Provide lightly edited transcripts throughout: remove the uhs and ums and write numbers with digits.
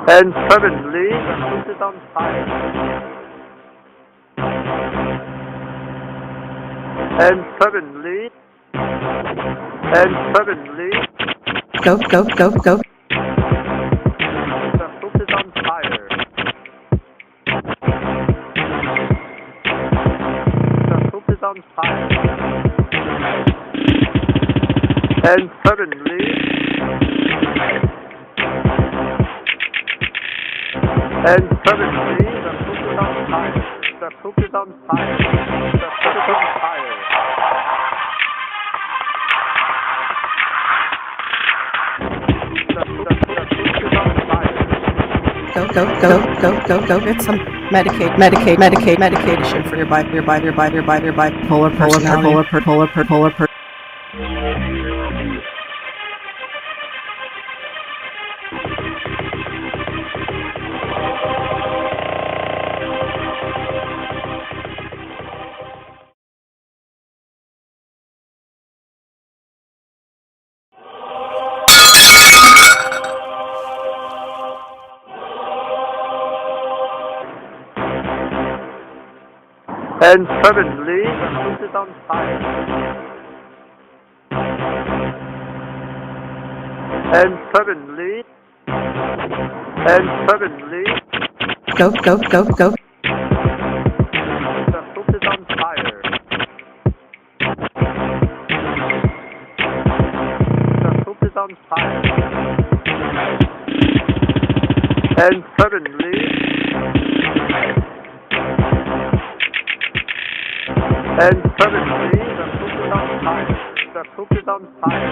And suddenly, the food is on fire. And suddenly, Go. the food is on fire. The food is on fire. And suddenly, the food is on fire. The food is on fire. The food is on fire. Go. Get some medication for your bipolar personality. And suddenly, the food is on fire. And suddenly, Go. the food is on fire. The food is on fire. And suddenly, the food is on fire. The food is on fire.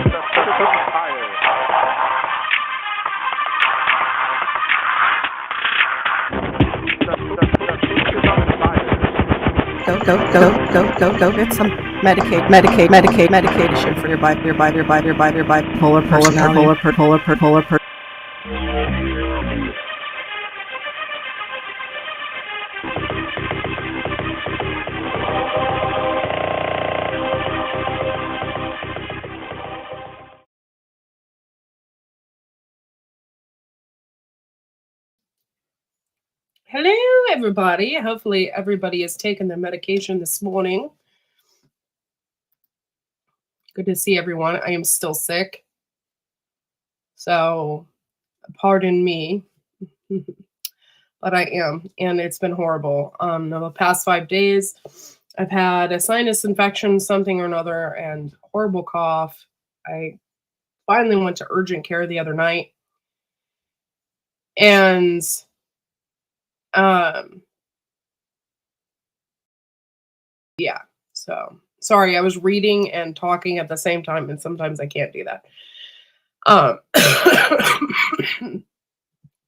The food is on fire. The food is on fire. Go. Get some medication for your bipolar personality. Hello, everybody. Hopefully everybody has taken their medication this morning. Good to see everyone. I am still sick, so pardon me, but I am, and it's been horrible. The past 5 days, I've had a sinus infection, something or another, and horrible cough. I finally went to urgent care the other night, and yeah, so sorry, I was reading and talking at the same time, and sometimes I can't do that.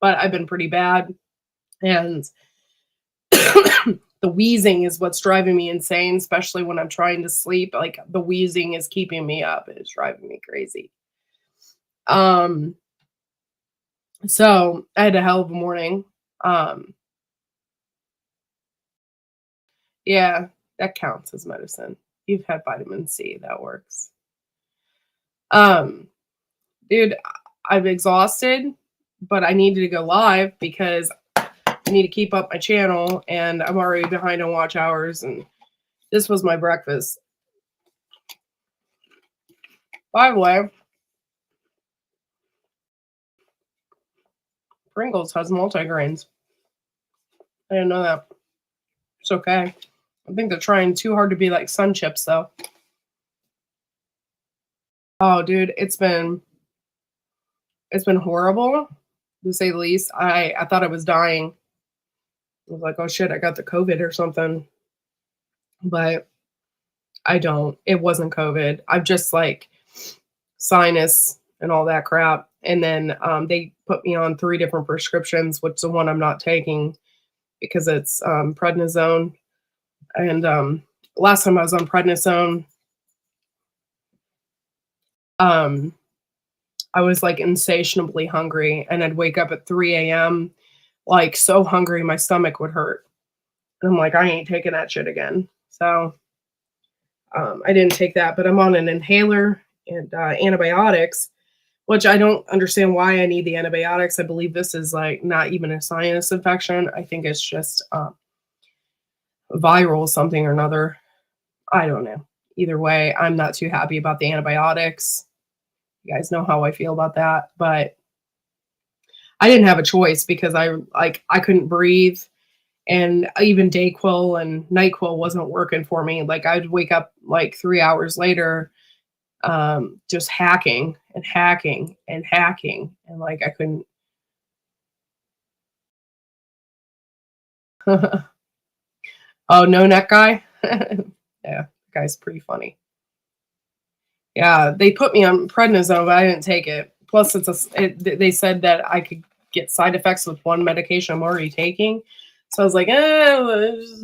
But I've been pretty bad, and the wheezing is what's driving me insane, especially when I'm trying to sleep. Like, the wheezing is keeping me up. It's driving me crazy. So I had a hell of a morning. Yeah, that counts as medicine. You've had vitamin C, that works. Dude, I'm exhausted, but I needed to go live because I need to keep up my channel, and I'm already behind on watch hours, and this was my breakfast. By the way, Pringles has multigrains. I didn't know that. It's okay. I think they're trying too hard to be like Sun Chips, though. Oh, dude, it's been horrible, to say the least. I thought I was dying. I was like, oh shit, I got the COVID or something. But I don't. It wasn't COVID. I've just like sinus and all that crap. And then they put me on 3 different prescriptions, which the one I'm not taking because it's prednisone. And last time I was on prednisone, I was like insatiably hungry, and I'd wake up at 3 a.m. like so hungry my stomach would hurt. And I'm like, I ain't taking that shit again. So I didn't take that, but I'm on an inhaler and antibiotics, which I don't understand why I need the antibiotics. I believe this is like not even a sinus infection. I think it's just viral something or another. I don't know. Either way, I'm not too happy about the antibiotics. You guys know how I feel about that, but I didn't have a choice because I couldn't breathe, and even Dayquil and NyQuil wasn't working for me. Like I'd wake up like 3 hours later, just hacking and hacking and hacking, and like I couldn't. Oh, no neck guy. Yeah, guy's pretty funny. Yeah, they put me on prednisone, but I didn't take it. Plus, they said that I could get side effects with one medication I'm already taking. So I was like, I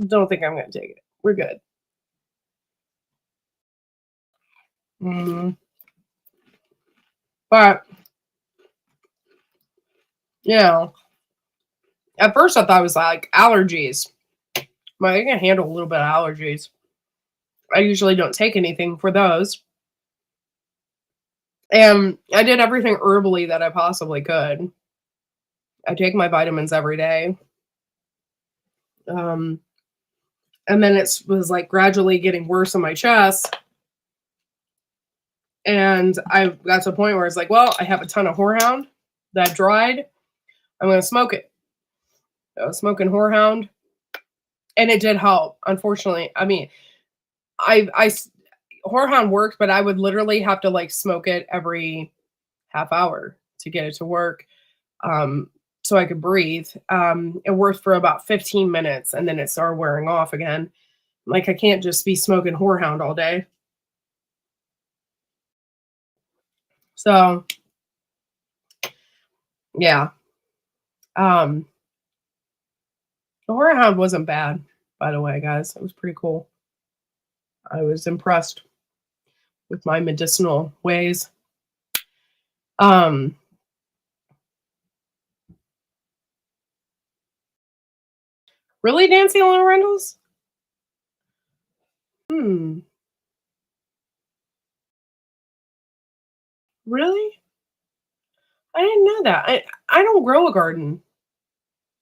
don't think I'm going to take it. We're good. But, you know, at first I thought it was like allergies. But I can handle a little bit of allergies. I usually don't take anything for those. And I did everything herbally that I possibly could. I take my vitamins every day. And then it was like gradually getting worse in my chest. And I got to a point where it's like, well, I have a ton of Whorehound that dried. I'm going to smoke it. I was smoking Whorehound, and it did help. Unfortunately, I mean, I Whorehound worked, but I would literally have to like smoke it every half hour to get it to work, so I could breathe. It worked for about 15 minutes, and then it started wearing off again. Like I can't just be smoking Whorehound all day. So, yeah. The Whorehound wasn't bad, by the way, guys. It was pretty cool. I was impressed with my medicinal ways. Really, Nancy Lynn Reynolds? Really? I didn't know that. I don't grow a garden.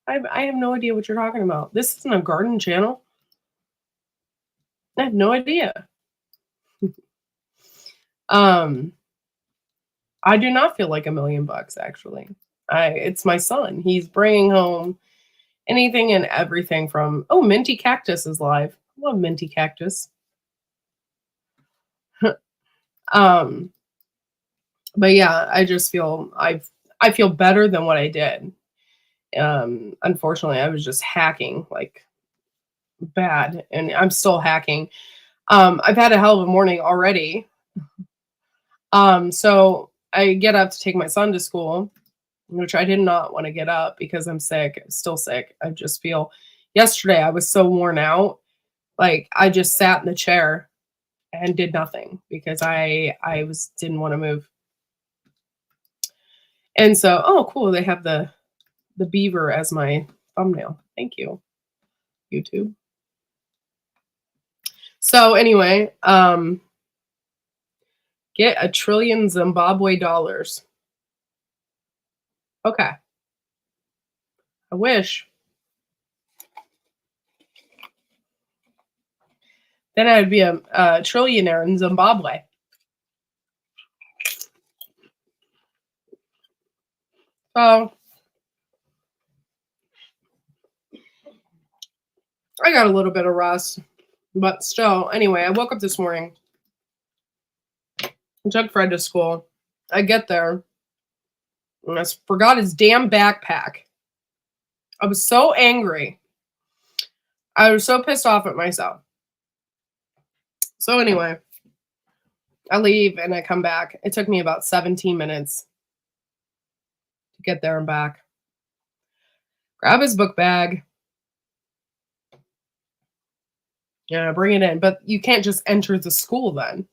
I have no idea what you're talking about. This isn't a garden channel. I have no idea. I do not feel like $1,000,000 actually. It's my son. He's bringing home anything and everything from Minty Cactus is live. I love Minty Cactus. But yeah, I just feel I feel better than what I did. Unfortunately, I was just hacking like bad, and I'm still hacking. I've had a hell of a morning already. So I get up to take my son to school, which I did not want to get up because I'm sick, still sick. I just feel yesterday I was so worn out. Like I just sat in the chair and did nothing because I didn't want to move. And so, oh cool, they have the beaver as my thumbnail. Thank you, YouTube. So anyway, get $1 trillion Zimbabwe dollars. Okay. I wish. Then I'd be a trillionaire in Zimbabwe. So I got a little bit of rest, but still, anyway, I woke up this morning. I took Fred to school. I get there, and I forgot his damn backpack. I was so angry. I was so pissed off at myself. So anyway, I leave and I come back. It took me about 17 minutes to get there and back. Grab his book bag. Yeah, bring it in. But you can't just enter the school then.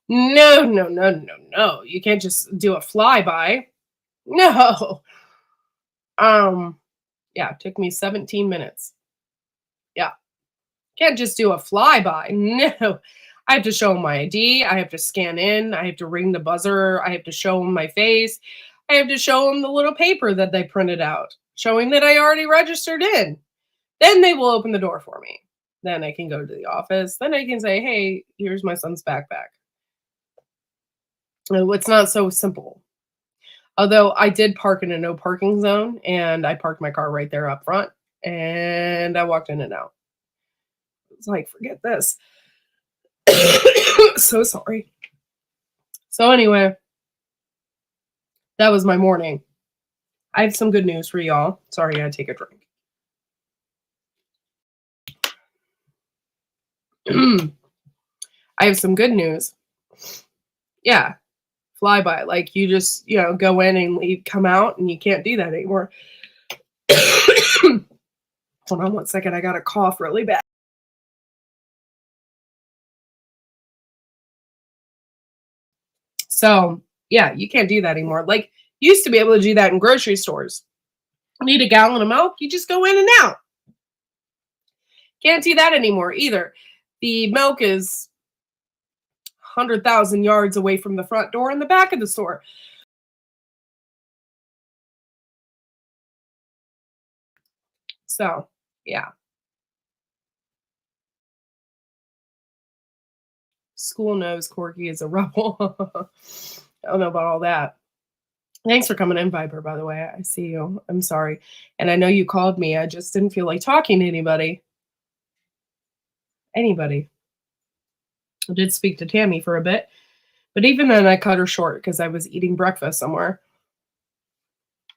No. You can't just do a flyby. No. Yeah, it took me 17 minutes. Yeah. Can't just do a flyby. No. I have to show them my ID. I have to scan in. I have to ring the buzzer. I have to show them my face. I have to show them the little paper that they printed out, showing that I already registered in. Then they will open the door for me. Then I can go to the office. Then I can say, hey, here's my son's backpack. It's not so simple. Although I did park in a no parking zone and I parked my car right there up front and I walked in and out. It's like, forget this. So sorry. So anyway, that was my morning. I have some good news for y'all. Sorry, I gotta take a drink. I have some good news. Yeah. Flyby. Like you just, go in and leave, come out, and you can't do that anymore. Hold on 1 second. I got a cough really bad. So yeah, you can't do that anymore. Like you used to be able to do that in grocery stores. Need a gallon of milk, you just go in and out. Can't do that anymore either. The milk is 100,000 yards away from the front door in the back of the store. So, yeah. School knows Corky is a rebel. I don't know about all that. Thanks for coming in, Viper, by the way. I see you. I'm sorry. And I know you called me. I just didn't feel like talking to anybody. I did speak to Tammy for a bit. But even then, I cut her short because I was eating breakfast somewhere.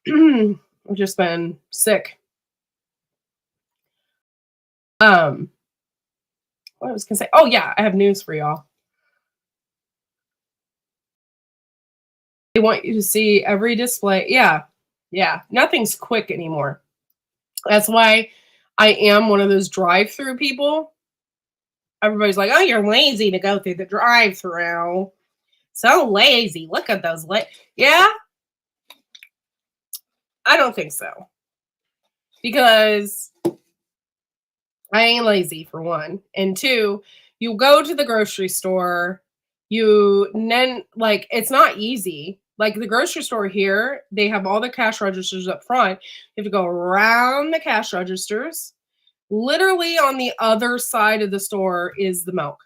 I've just been sick. What I was gonna say? Oh yeah, I have news for y'all. They want you to see every display. Yeah. Nothing's quick anymore. That's why I am one of those drive-through people. Everybody's like, "Oh, you're lazy to go through the drive-through. So lazy. Look at those." Yeah, I don't think so. Because I ain't lazy, for one. And two, you go to the grocery store, it's not easy. Like the grocery store here, they have all the cash registers up front. You have to go around the cash registers. Literally on the other side of the store is the milk.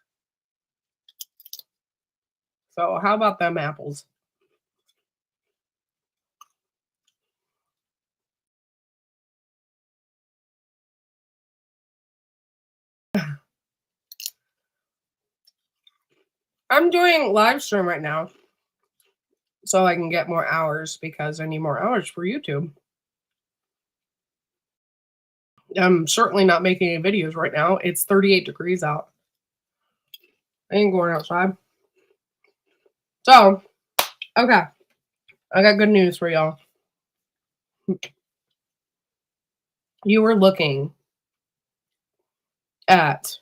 So how about them apples? I'm doing live stream right now so I can get more hours because I need more hours for YouTube. I'm certainly not making any videos right now. It's 38 degrees out. I ain't going outside. So, okay. I got good news for y'all. You were looking at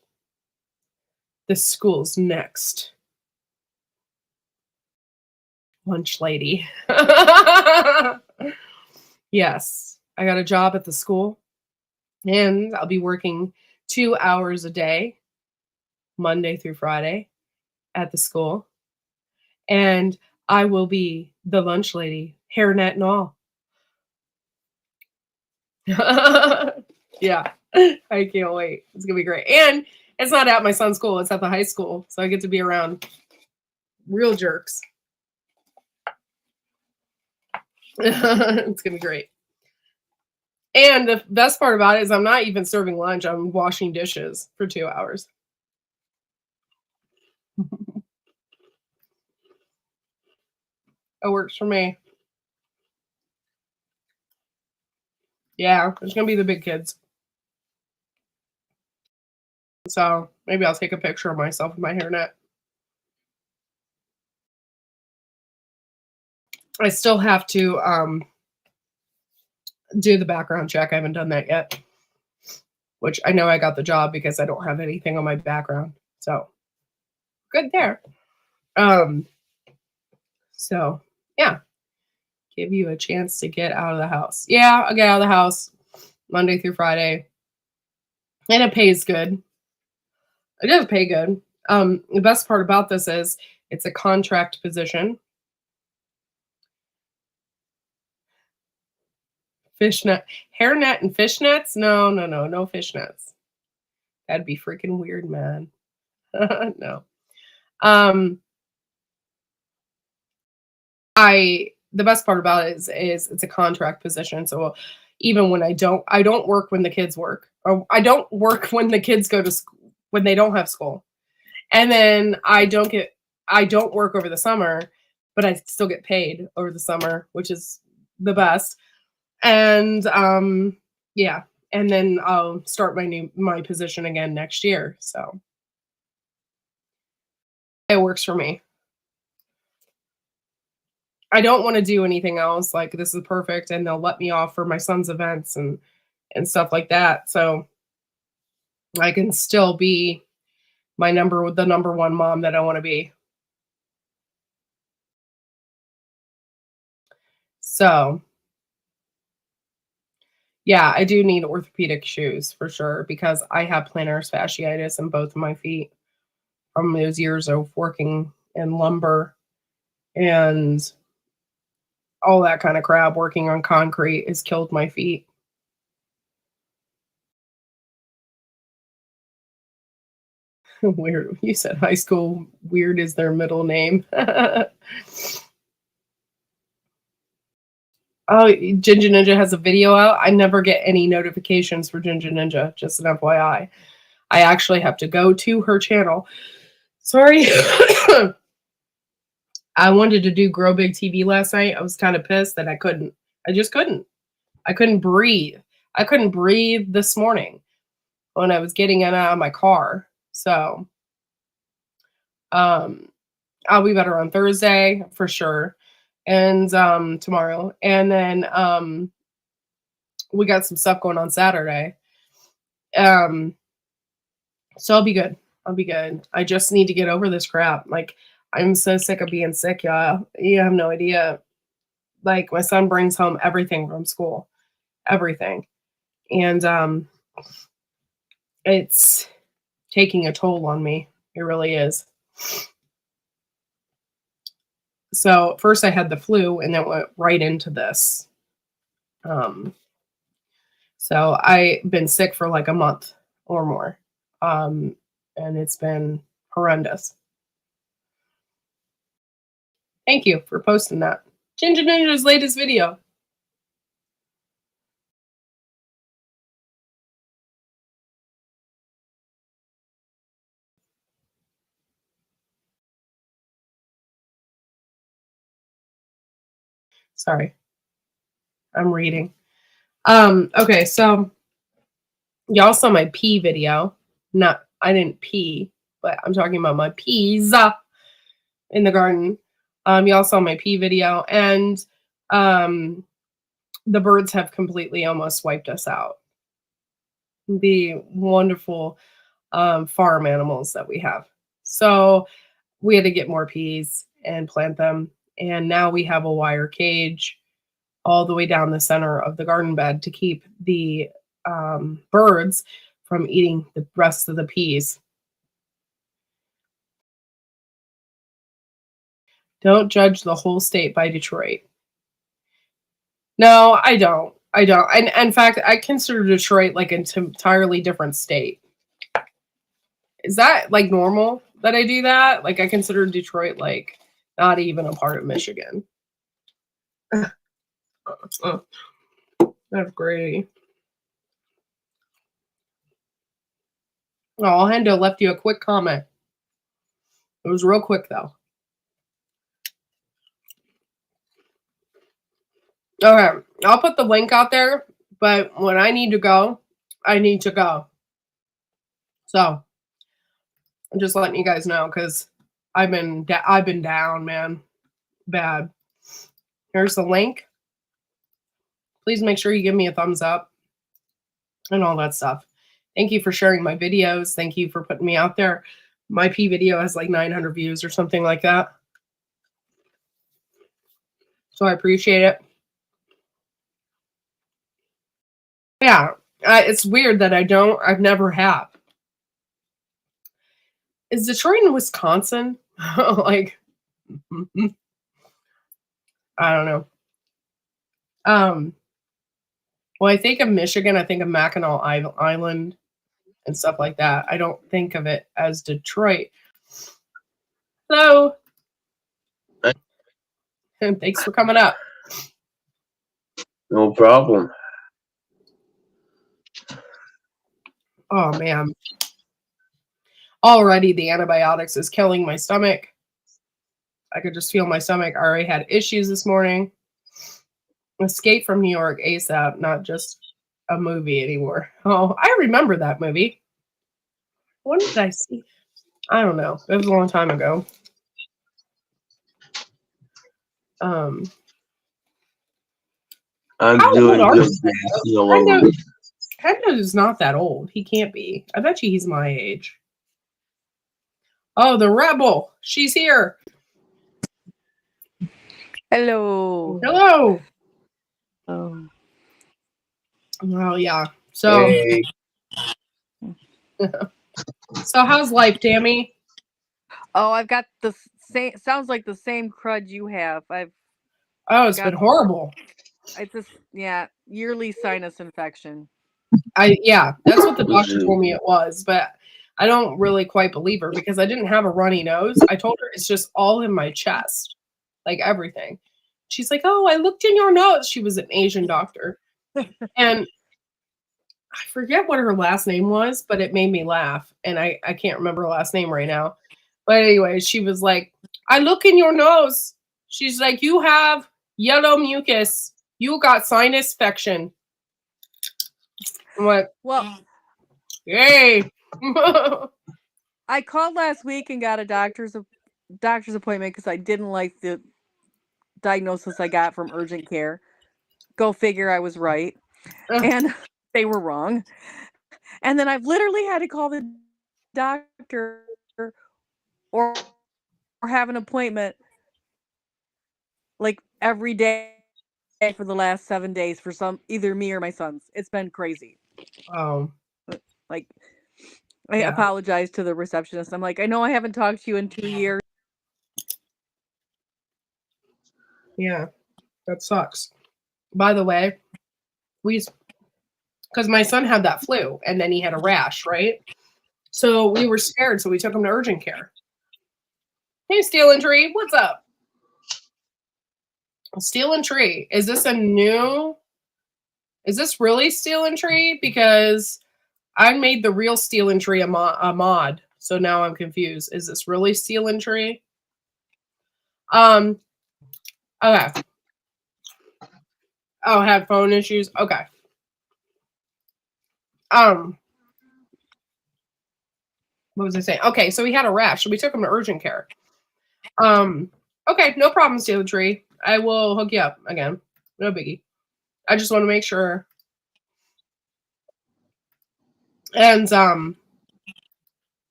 the school's next lunch lady. Yes, I got a job at the school and I'll be working 2 hours a day, Monday through Friday at the school. And I will be the lunch lady, hairnet and all. Yeah, I can't wait. It's gonna be great. And it's not at my son's school, it's at the high school. So I get to be around real jerks. It's gonna be great. And the best part about it is I'm not even serving lunch. I'm washing dishes for 2 hours. It works for me. Yeah, it's gonna be the big kids. So maybe I'll take a picture of myself with my hairnet. I still have to do the background check. I haven't done that yet. Which I know I got the job because I don't have anything on my background. So good there. So yeah. Give you a chance to get out of the house. Yeah, I'll get out of the house Monday through Friday. And it pays good. It does pay good. The best part about this is it's a contract position. Fishnet, hairnet, and fishnets? No, no, no, no fishnets. That'd be freaking weird, man. No. Um, the best part about it is it's a contract position. So even when I don't work when the kids work, or I don't work when the kids go to school when they don't have school, and then I don't work over the summer, but I still get paid over the summer, which is the best. And yeah, and then I'll start my position again next year. So it works for me. I don't want to do anything else. Like this is perfect, and they'll let me off for my son's events and stuff like that. So I can still be the number one mom that I want to be. So yeah, I do need orthopedic shoes for sure because I have plantar fasciitis in both of my feet from those years of working in lumber and all that kind of crap. Working on concrete has killed my feet. Weird. You said high school weird is their middle name. Oh, Ginger Ninja has a video out. I never get any notifications for Ginger Ninja, just an FYI. I actually have to go to her channel. Sorry. I wanted to do Grow Big TV last night. I was kind of pissed that I couldn't. I just couldn't. I couldn't breathe. I couldn't breathe this morning when I was getting out of my car. So I'll be better on Thursday for sure. And tomorrow. And then we got some stuff going on Saturday. So I'll be good. I'll be good. I just need to get over this crap. Like I'm so sick of being sick, y'all. You have no idea. Like my son brings home everything from school. Everything. And it's taking a toll on me. It really is. So first I had the flu and then went right into this. So I've been sick for like a month or more. And it's been horrendous. Thank you for posting that. Ginger Ninja's latest video. Sorry. I'm reading. Okay, so y'all saw my pee video. I didn't pee, but I'm talking about my peas in the garden. Y'all saw my pee video, and the birds have completely almost wiped us out. The wonderful farm animals that we have. So we had to get more peas and plant them. And now we have a wire cage all the way down the center of the garden bed to keep the birds from eating the rest of the peas. Don't judge the whole state by Detroit. No, I don't. I don't. And in fact, I consider Detroit like an entirely different state. Is that like normal that I do that? Like I consider Detroit like not even a part of Michigan. That's great. Oh, Hendo left you a quick comment. It was real quick though. Okay, I'll put the link out there, but when I need to go, I need to go. So I'm just letting you guys know because I've been down, man, bad. Here's the link. Please make sure you give me a thumbs up and all that stuff. Thank you for sharing my videos. Thank you for putting me out there. My P video has like 900 views or something like that. So I appreciate it. Yeah, it's weird that I've never have. Is Detroit in Wisconsin? Like, I don't know. Well, I think of Michigan, I think of Mackinac Island and stuff like that. I don't think of it as Detroit. So, and thanks for coming up. No problem. Oh man. Already the antibiotics is killing my stomach. I could just feel my stomach. I already had issues this morning. Escape from New York ASAP, not just a movie anymore. Oh, I remember that movie. When did I see? I don't know. It was a long time ago. I'm How doing old are good. you? Hendo is not that old. He can't be. I bet you he's my age. Oh, the rebel. She's here. Hello. Hello. Oh. Well, yeah. So, Hey, so how's life, Tammy? Oh, I've got the same. Sounds like the same crud you have. Oh, it's been horrible. It's just yearly sinus infection. Yeah, that's what the doctor told me it was, but I don't really quite believe her because I didn't have a runny nose. I told her it's just all in my chest, like everything. She's like, "Oh, I looked in your nose." She was an Asian doctor, and I forget what her last name was, but it made me laugh, and I can't remember her last name right now. But anyway, she was like, "I look in your nose." She's like, "You have yellow mucus. You got sinus infection." I'm like, Well, yay. I called last week and got a doctor's appointment because I didn't like the diagnosis I got from urgent care. Go figure, I was right, and they were wrong. And then I've literally had to call the doctor or have an appointment like every day for the last 7 days for either me or my sons. It's been crazy. Oh, Like, I apologize to the receptionist. I'm like, I know I haven't talked to you in 2 years. yeah, that sucks. By the way, because my son had that flu and then he had a rash, right? So we were scared, so we took him to urgent care. Hey, Steel and Tree, what's up? Steel and Tree, is this really Steel and Tree? Because I made the real Steel and Tree a mod, so now I'm confused. Is this really Steel and Tree? Okay. Oh, had phone issues. Okay. What was I saying? Okay, so he had a rash, so we took him to urgent care. Okay, no problem, Steel and Tree. I will hook you up again. No biggie. I just want to make sure. And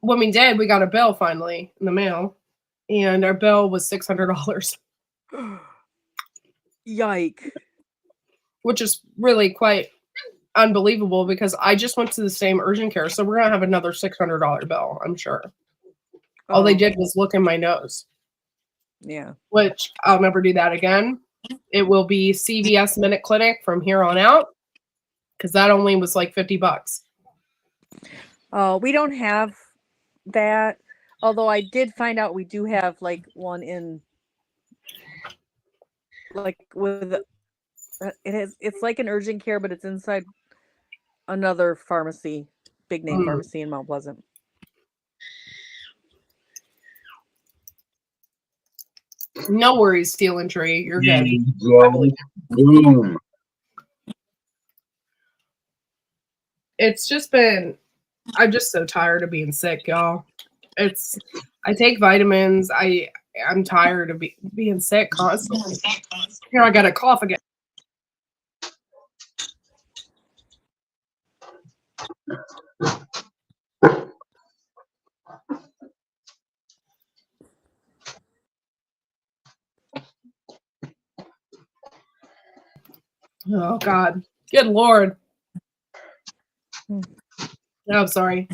when we did, we got a bill finally in the mail, and our bill was $600. Yike. Which is really quite unbelievable because I just went to the same urgent care, so we're gonna have another $600 bill, I'm sure. All they did was look in my nose. Yeah. Which I'll never do that again. It will be CVS Minute Clinic from here on out because that only was like $50. Oh, we don't have that. Although I did find out we do have like one in like with it's like an urgent care, but it's inside another pharmacy, big name pharmacy in Mount Pleasant. No worries, Steel and Tree. You're good. Boom. It's just been, I'm just so tired of being sick, y'all. I take vitamins. I'm tired of being sick constantly. Here, I got a cough again. Oh, God. Good Lord. Oh, I'm sorry.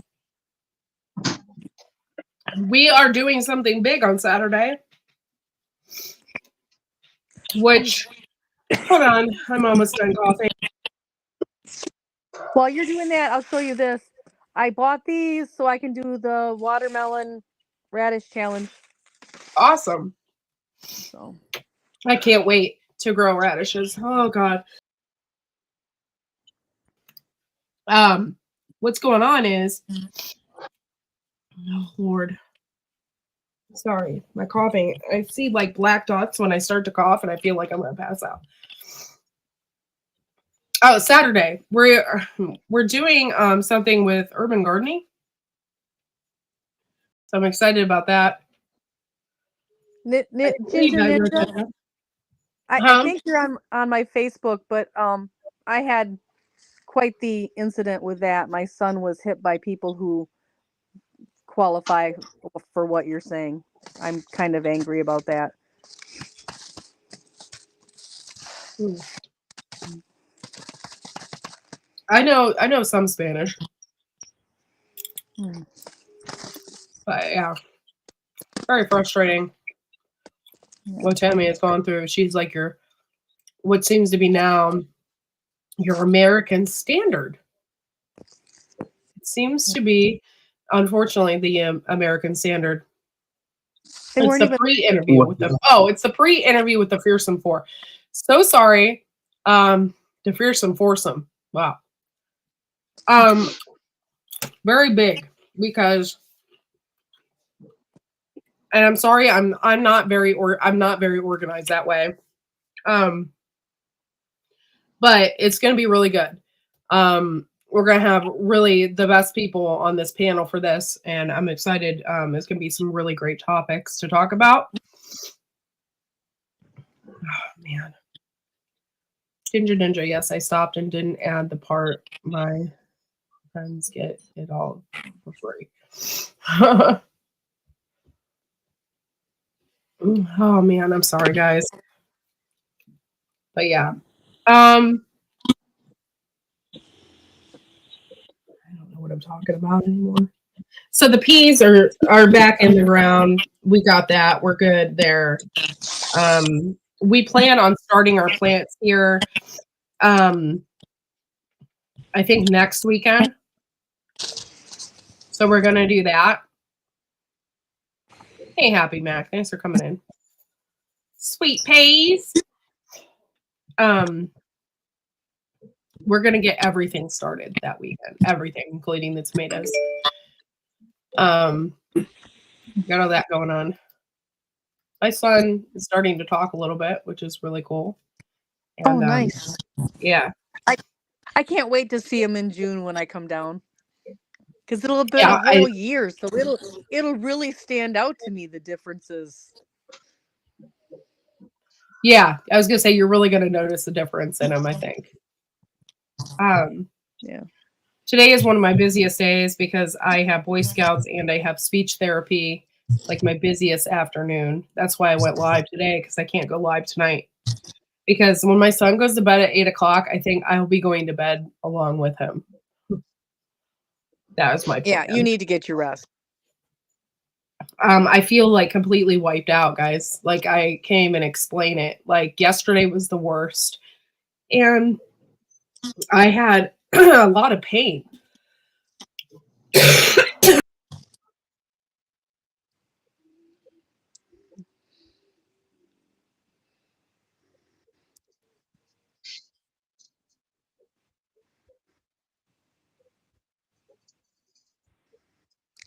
We are doing something big on Saturday. Which, hold on, I'm almost done coughing. While you're doing that, I'll show you this. I bought these so I can do the watermelon radish challenge. Awesome. So I can't wait to grow radishes. Oh God. What's going on is, oh Lord. Sorry, my coughing. I see like black dots when I start to cough, and I feel like I'm gonna pass out. Oh, Saturday. We're doing something with urban gardening. So I'm excited about that. Ginger Ninja. I think you're on my Facebook, but I had quite the incident with that. My son was hit by people who qualify for what you're saying. I'm kind of angry about that. I know some Spanish. But yeah. Very frustrating. What Tammy has gone through. She's like what seems to be now your American standard. It seems to be, unfortunately, the American standard. It's the pre-interview with them. Oh, it's the pre-interview with the Fearsome Four. So sorry. The Fearsome Foursome. Wow. Very big because, and I'm sorry, I'm not very organized that way. But it's going to be really good. We're going to have really the best people on this panel for this, and I'm excited. It's going to be some really great topics to talk about. Oh, man. Ginger Ninja, yes, I stopped and didn't add the part my friends get it all for free. Oh, man, I'm sorry, guys. But yeah. I don't know what I'm talking about anymore. So the peas are back in the ground. We got that. We're good there. We plan on starting our plants here. I think next weekend. So we're gonna do that. Hey, Happy Mac, thanks for coming in. Sweet peas. We're gonna get everything started that weekend. Everything, including the tomatoes. Got all that going on. My son is starting to talk a little bit, which is really cool. And, nice. Yeah. I can't wait to see him in June when I come down. Because it'll have been a whole year, so it'll really stand out to me, the differences. Yeah, I was gonna say you're really gonna notice the difference in him, I think. Yeah. Today is one of my busiest days because I have Boy Scouts and I have speech therapy, like my busiest afternoon. That's why I went live today, because I can't go live tonight. Because when my son goes to bed at 8:00, I think I'll be going to bed along with him. That was my plan. Yeah, you need to get your rest. I feel like completely wiped out, guys. Like I can't even explain it. Like yesterday was the worst. And I had a lot of pain.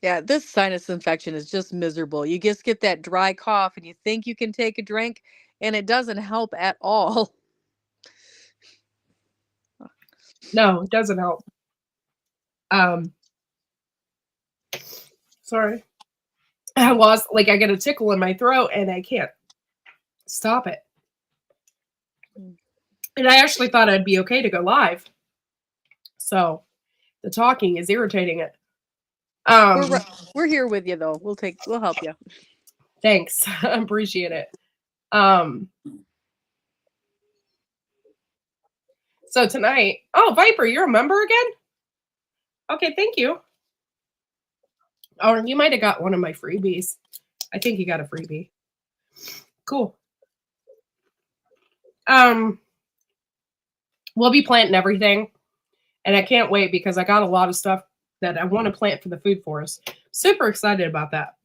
Yeah, this sinus infection is just miserable. You just get that dry cough and you think you can take a drink, and it doesn't help at all. No, it doesn't help. Sorry. I get a tickle in my throat and I can't stop it. And I actually thought I'd be okay to go live. So the talking is irritating it. We're here with you though. We'll help you. Thanks. I appreciate it. So tonight, Viper, you're a member again? Okay, thank you. Or you might have got one of my freebies. I think you got a freebie. Cool. We'll be planting everything. And I can't wait because I got a lot of stuff that I want to plant for the food forest. Super excited about that.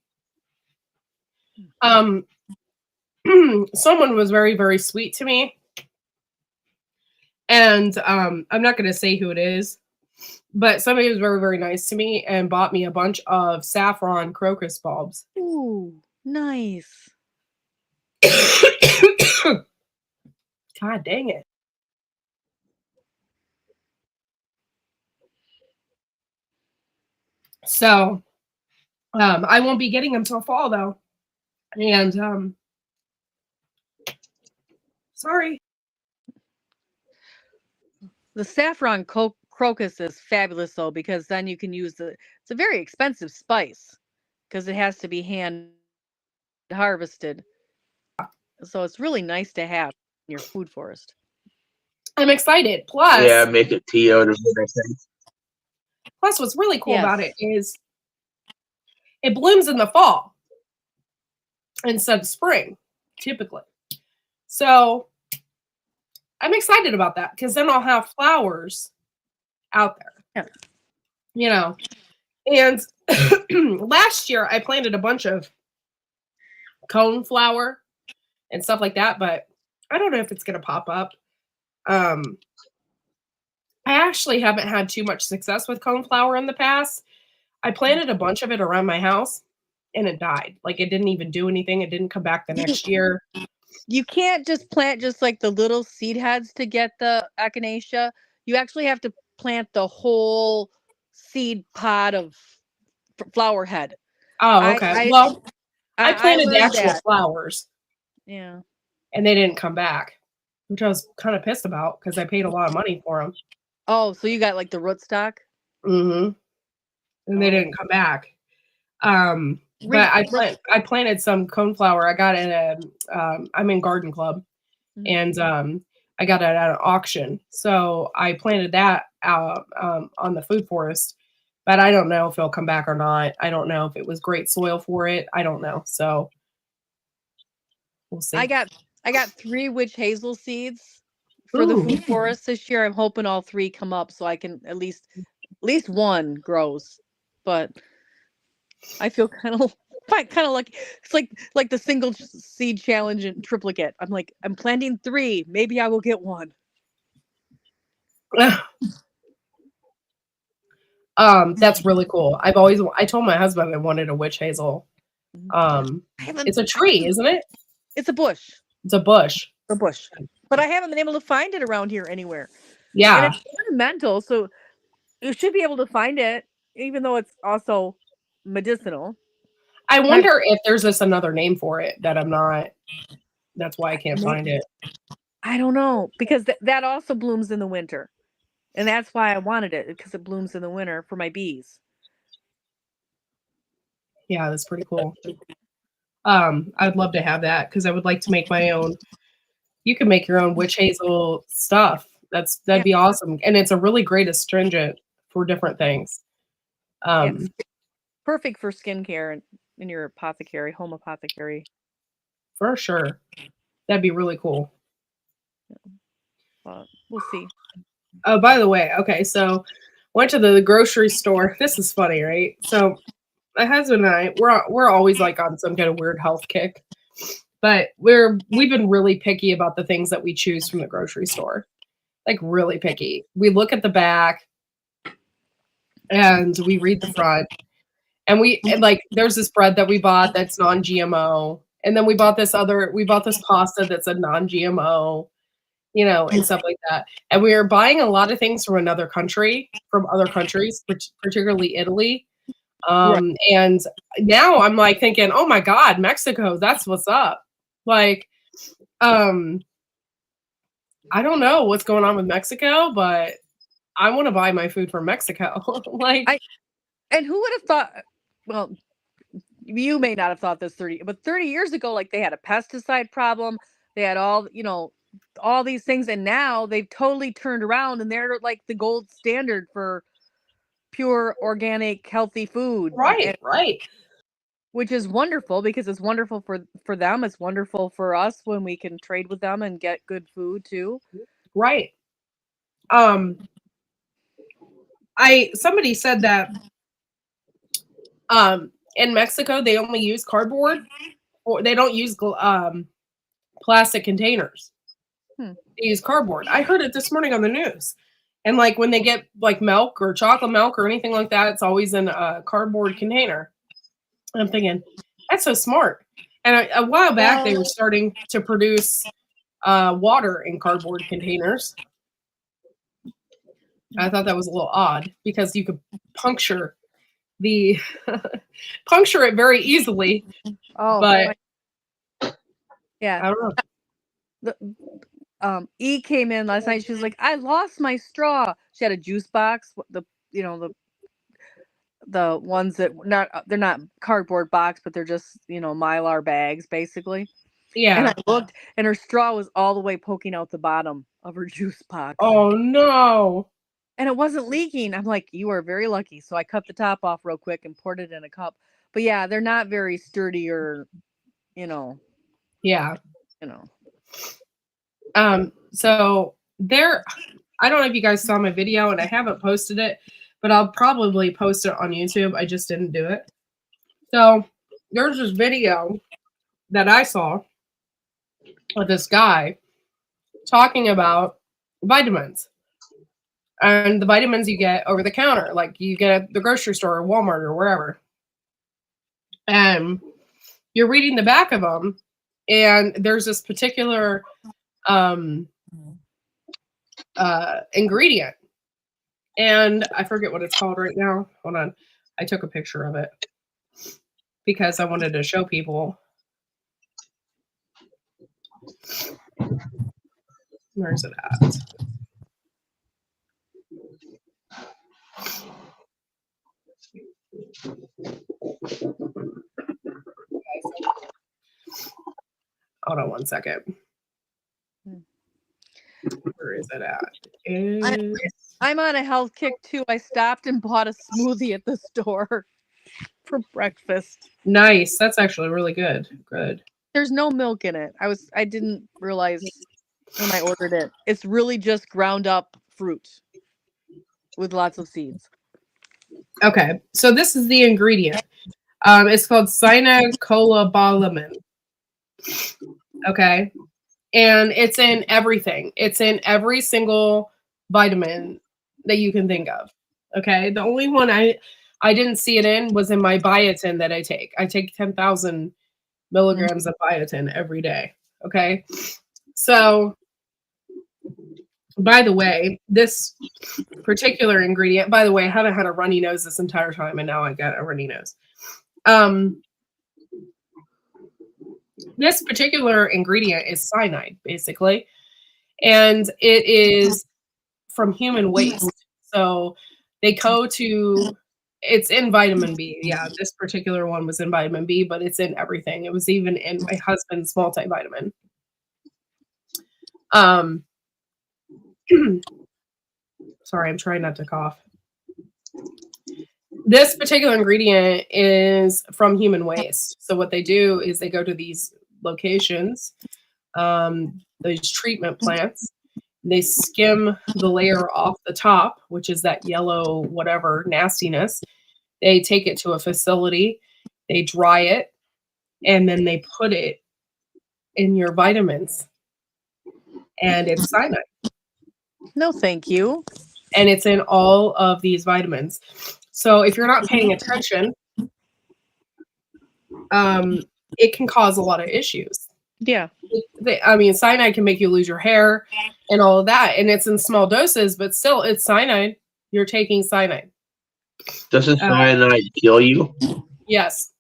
Someone was very, very sweet to me. And I'm not going to say who it is, but somebody was very, very nice to me and bought me a bunch of saffron crocus bulbs. Ooh, nice. God dang it. So I won't be getting them till fall though. And sorry. The saffron crocus is fabulous though, because then you can use it's a very expensive spice because it has to be hand harvested. So it's really nice to have in your food forest. I'm excited. Plus, Yeah, make it tea out of it, I think. Plus, what's really cool about it Yes. is it blooms in the fall instead of spring, typically. So I'm excited about that because then I'll have flowers out there. Yeah. You know, and last year I planted a bunch of coneflower and stuff like that, but I don't know if it's going to pop up. I actually haven't had too much success with coneflower in the past. I planted a bunch of it around my house and it died. Like it didn't even do anything. It didn't come back the next year. You can't just plant just like the little seed heads to get the echinacea. You actually have to plant the whole seed pod of flower head. Oh, okay. I planted the actual flowers. Yeah. And they didn't come back, which I was kind of pissed about because I paid a lot of money for them. Oh, so you got like the rootstock? Mm-hmm. And they didn't come back. But I planted some coneflower. I got it at I'm in Garden Club, and I got it at an auction. So I planted that out on the food forest, but I don't know if it'll come back or not. I don't know if it was great soil for it. I don't know. So we'll see. I got 3 witch hazel seeds for the food forest this year. I'm hoping all 3 come up so I can at least one grows. But I feel kind of lucky. It's like the single seed challenge and triplicate. I'm like, I'm planting 3. Maybe I will get 1. That's really cool. I told my husband I wanted a witch hazel. It's a tree, isn't it? It's a bush. It's a bush. A bush. But I haven't been able to find it around here anywhere. Yeah. And it's ornamental, so you should be able to find it, even though it's also medicinal. I wonder if there's just another name for it that I'm not. That's why I can't find it. I don't know, because that also blooms in the winter. And that's why I wanted it, because it blooms in the winter for my bees. Yeah, that's pretty cool. I'd love to have that because I would like to make my own. You can make your own witch hazel stuff. That'd be awesome. And it's a really great astringent for different things. Yes. Perfect for skincare in your home apothecary. For sure. That'd be really cool. Well, we'll see. Oh, by the way, okay, so went to the grocery store. This is funny, right? So my husband and I, we're always like on some kind of weird health kick, but we've been really picky about the things that we choose from the grocery store, like really picky. We look at the back, and we read the front, and like there's this bread that we bought that's non-GMO, and then we bought this pasta that's a non-GMO. And stuff like that. And we are buying a lot of things from other countries, particularly Italy. And now I'm like thinking, oh my God, Mexico, that's what's up. Like, I don't know what's going on with Mexico, but I want to buy my food from Mexico. And who would have thought, well, you may not have thought this 30 years ago, like they had a pesticide problem. They had all these things, and now they've totally turned around and they're like the gold standard for pure, organic, healthy food. Right, and- right. which is wonderful because it's wonderful for them. It's wonderful for us when we can trade with them and get good food too. Right. Somebody said that in Mexico they only use cardboard, or they don't use plastic containers. Hmm. They use cardboard. I heard it this morning on the news. And like when they get like milk or chocolate milk or anything like that, it's always in a cardboard container. And I'm thinking, that's so smart. And a while back, they were starting to produce water in cardboard containers. I thought that was a little odd because you could puncture puncture it very easily. Oh, But yeah. I don't know. E came in last night. She was like, "I lost my straw." She had a juice box. The ones that they're not cardboard box, but they're just Mylar bags basically. Yeah. And I looked, and her straw was all the way poking out the bottom of her juice box. Oh no. And it wasn't leaking. I'm like, you are very lucky. So I cut the top off real quick and poured it in a cup. But yeah, they're not very sturdy or, Yeah. So there, I don't know if you guys saw my video, and I haven't posted it, but I'll probably post it on YouTube. I just didn't do it. So there's this video that I saw of this guy talking about vitamins. And the vitamins you get over the counter, like you get at the grocery store or Walmart or wherever. And you're reading the back of them, and there's this particular ingredient. And I forget what it's called right now. Hold on. I took a picture of it because I wanted to show people. Where's it at? Hold on one second. Where is it at? I'm on a health kick too. I stopped and bought a smoothie at the store for breakfast. Nice. That's actually really good. Good. There's no milk in it. I didn't realize when I ordered it. It's really just ground up fruit with lots of seeds. Okay. So this is the ingredient. It's called cyanocobalamin. Okay. And it's in everything. It's in every single vitamin that you can think of. Okay. The only one I didn't see it in was in my biotin that I take. I take 10,000 milligrams of biotin every day. Okay. So, by the way, this particular ingredient, by the way, I haven't had a runny nose this entire time, and now I got a runny nose. This particular ingredient is cyanide, basically, and it is from human waste. So they go to, it's in vitamin B. Yeah, this particular one was in vitamin B, but it's in everything. It was even in my husband's multivitamin. Sorry, I'm trying not to cough. This particular ingredient is from human waste. So what they do is they go to these locations, these treatment plants. They skim the layer off the top, which is that yellow whatever nastiness. They take it to a facility, they dry it, and then they put it in your vitamins. And it's cyanide. No, thank you. And it's in all of these vitamins. So if you're not paying attention, it can cause a lot of issues. Yeah. I mean, cyanide can make you lose your hair and all of that. And it's in small doses, but still, it's cyanide. You're taking cyanide. Doesn't cyanide kill you? Yes.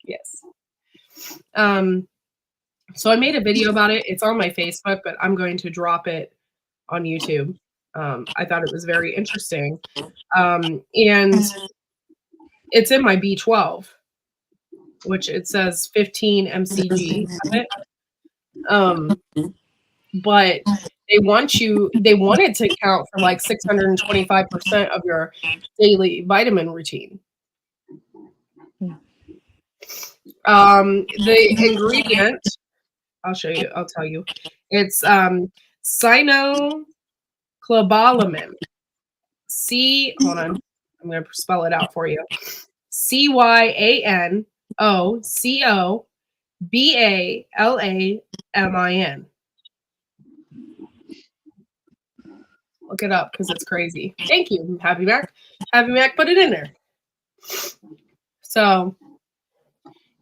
Yes. So I made a video about it. It's on my Facebook, but I'm going to drop it on YouTube. I thought it was very interesting. And it's in my B12, which it says 15 mcg of it. But they want it to count for like 625% of your daily vitamin routine. The ingredient, I'll tell you. It's cyanocobalamin. Hold on. I'm going to spell it out for you. Cyanocobalamin. Look it up because it's crazy. Thank you, Happy Mac. Happy Mac put it in there. So,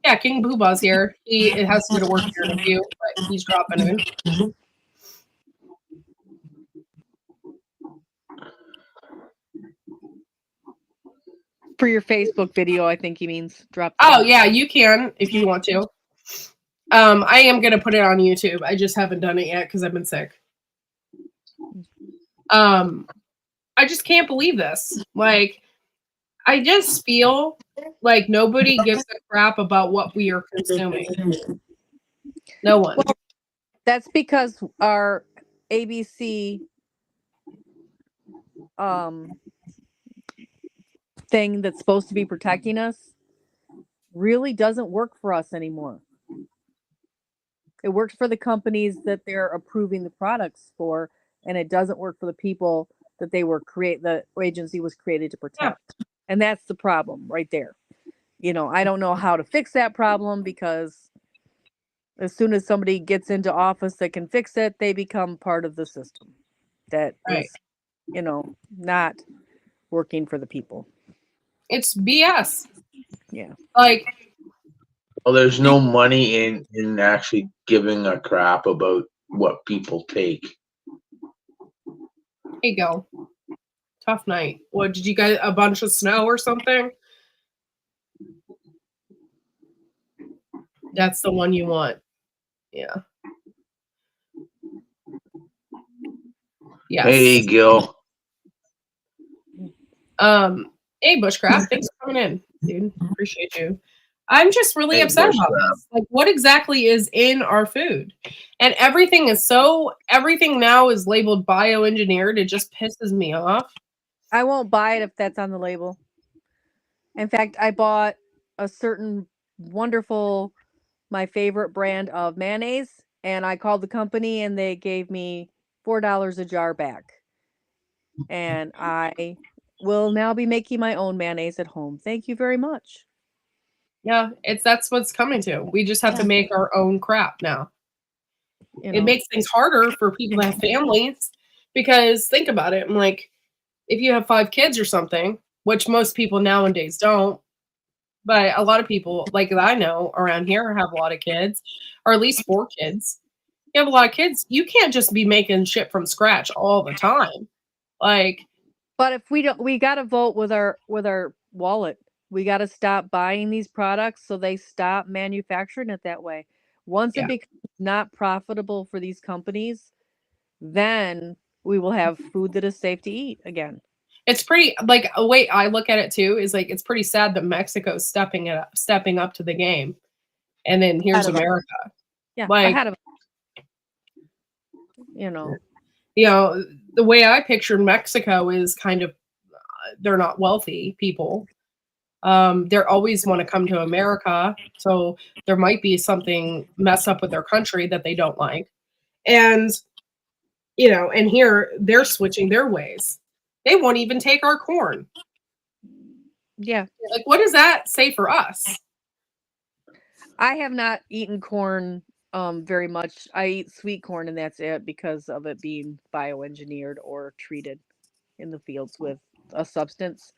yeah, King Booba's here. It has to go to work here in a few, but he's dropping in. For your Facebook video, I think he means drop. Oh yeah, you can if you want to. I am gonna put it on YouTube. I just haven't done it yet because I've been sick. I just can't believe this. Like, I just feel like nobody gives a crap about what we are consuming. No one. Well, that's because our ABC thing that's supposed to be protecting us really doesn't work for us anymore. It works for the companies that they're approving the products for, and it doesn't work for the people that the agency was created to protect. Yeah. And that's the problem right there. You know, I don't know how to fix that problem because as soon as somebody gets into office that can fix it, they become part of the system that is, you know, not working for the people. It's BS. Yeah. Like, well, there's no money in actually giving a crap about what people take. There you go. Tough night. What, did you get a bunch of snow or something? That's the one you want. Yeah. Yes. Hey, Gil. Hey, Bushcraft. Thanks for coming in, dude. Appreciate you. I'm just really upset about this. Like, what exactly is in our food? And everything now is labeled bioengineered. It just pisses me off. I won't buy it if that's on the label. In fact, I bought a certain wonderful, my favorite brand of mayonnaise, and I called the company and they gave me $4 a jar back. And I will now be making my own mayonnaise at home. Thank you very much. Yeah, that's what's coming to. We just have to make our own crap now. You know. It makes things harder for people that have families because think about it. I'm like, if you have 5 kids or something, which most people nowadays don't, but a lot of people like that I know around here have a lot of kids, or at least 4 kids. You have a lot of kids. You can't just be making shit from scratch all the time. Like, but if we got to vote with our wallet. We got to stop buying these products so they stop manufacturing it that way. Once it becomes not profitable for these companies, then we will have food that is safe to eat again. It's pretty, like, a way I look at it too is like it's pretty sad that Mexico's stepping up to the game, and then here's America. Yeah, like, ahead of you know, the way I pictured Mexico is kind of they're not wealthy people. They always want to come to America, so there might be something messed up with their country that they don't like, and and here they're switching their ways. They won't even take our corn. Yeah, like what does that say for us? I have not eaten corn very much. I eat sweet corn, and that's it because of it being bioengineered or treated in the fields with a substance.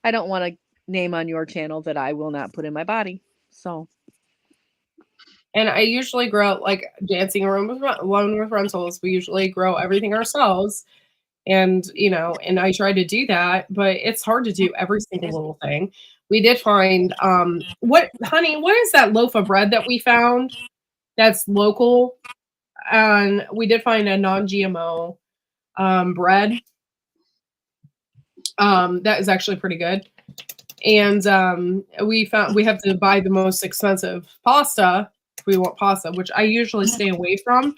I don't want to name on your channel that I will not put in my body. So, and I usually grow, like Dancing Alone with Rentals, we usually grow everything ourselves, and and I try to do that, but it's hard to do every single little thing. We did find what is that loaf of bread that we found that's local? And we did find a non-GMO bread that is actually pretty good. And we have to buy the most expensive pasta if we want pasta, which I usually stay away from.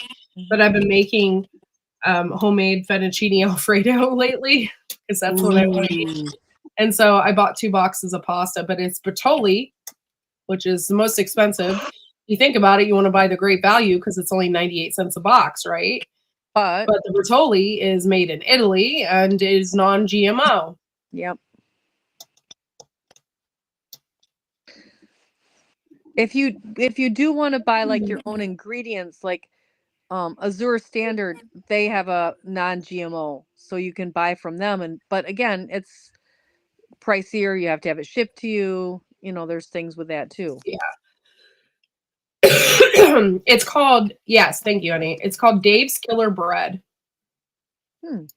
But I've been making homemade fettuccine Alfredo lately because that's what I want to eat. And so I bought 2 boxes of pasta, but it's Bertolli, which is the most expensive. You think about it, you want to buy the great value because it's only 98 cents a box, right? But But the Bertolli is made in Italy and is non-GMO. yep. If you do want to buy like your own ingredients, like Azure Standard, they have a non-GMO, so you can buy from them. But again, it's pricier. You have to have it shipped to you. You know, there's things with that too. Yeah. It's called, yes, thank you, honey. It's called Dave's Killer Bread.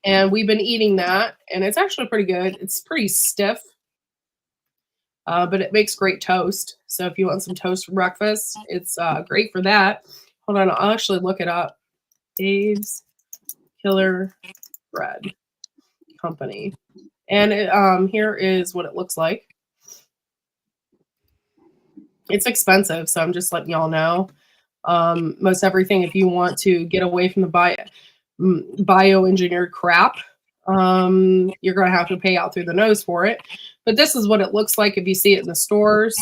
And we've been eating that, and it's actually pretty good. It's pretty stiff, but it makes great toast. So if you want some toast for breakfast, it's great for that. Hold on, I'll actually look it up. Dave's Killer Bread Company. And here is what it looks like. It's expensive, so I'm just letting y'all know. Most everything, if you want to get away from the bioengineered crap, you're going to have to pay out through the nose for it. But this is what it looks like if you see it in the stores.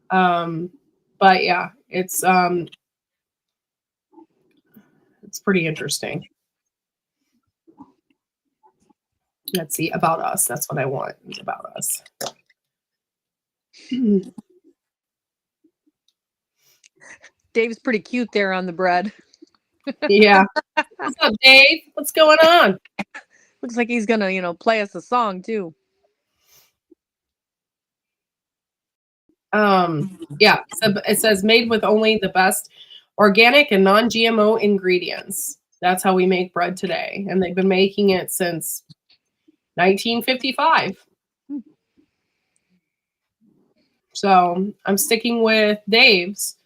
But yeah, it's pretty interesting. Let's see, about us. That's what I want. About us. Dave's pretty cute there on the bread. Yeah. What's up, Dave? What's going on? Looks like he's gonna, play us a song too. Yeah. So it says made with only the best organic and non-GMO ingredients. That's how we make bread today, and they've been making it since 1955. So I'm sticking with Dave's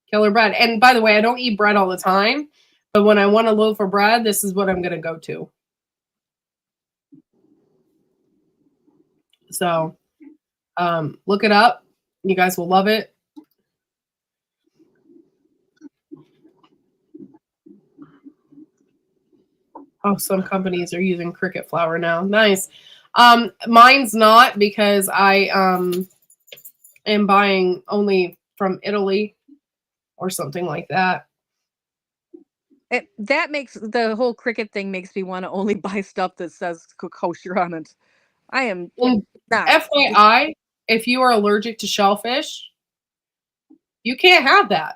Killer Bread. And by the way, I don't eat bread all the time, but when I want a loaf of bread, this is what I'm going to go to. So look it up. You guys will love it. Oh, some companies are using cricket flour now. Nice. Mine's not, because I am buying only from Italy or something like that. That makes the whole cricket thing makes me want to only buy stuff that says kosher on it. I am not. FYI, if you are allergic to shellfish, you can't have that.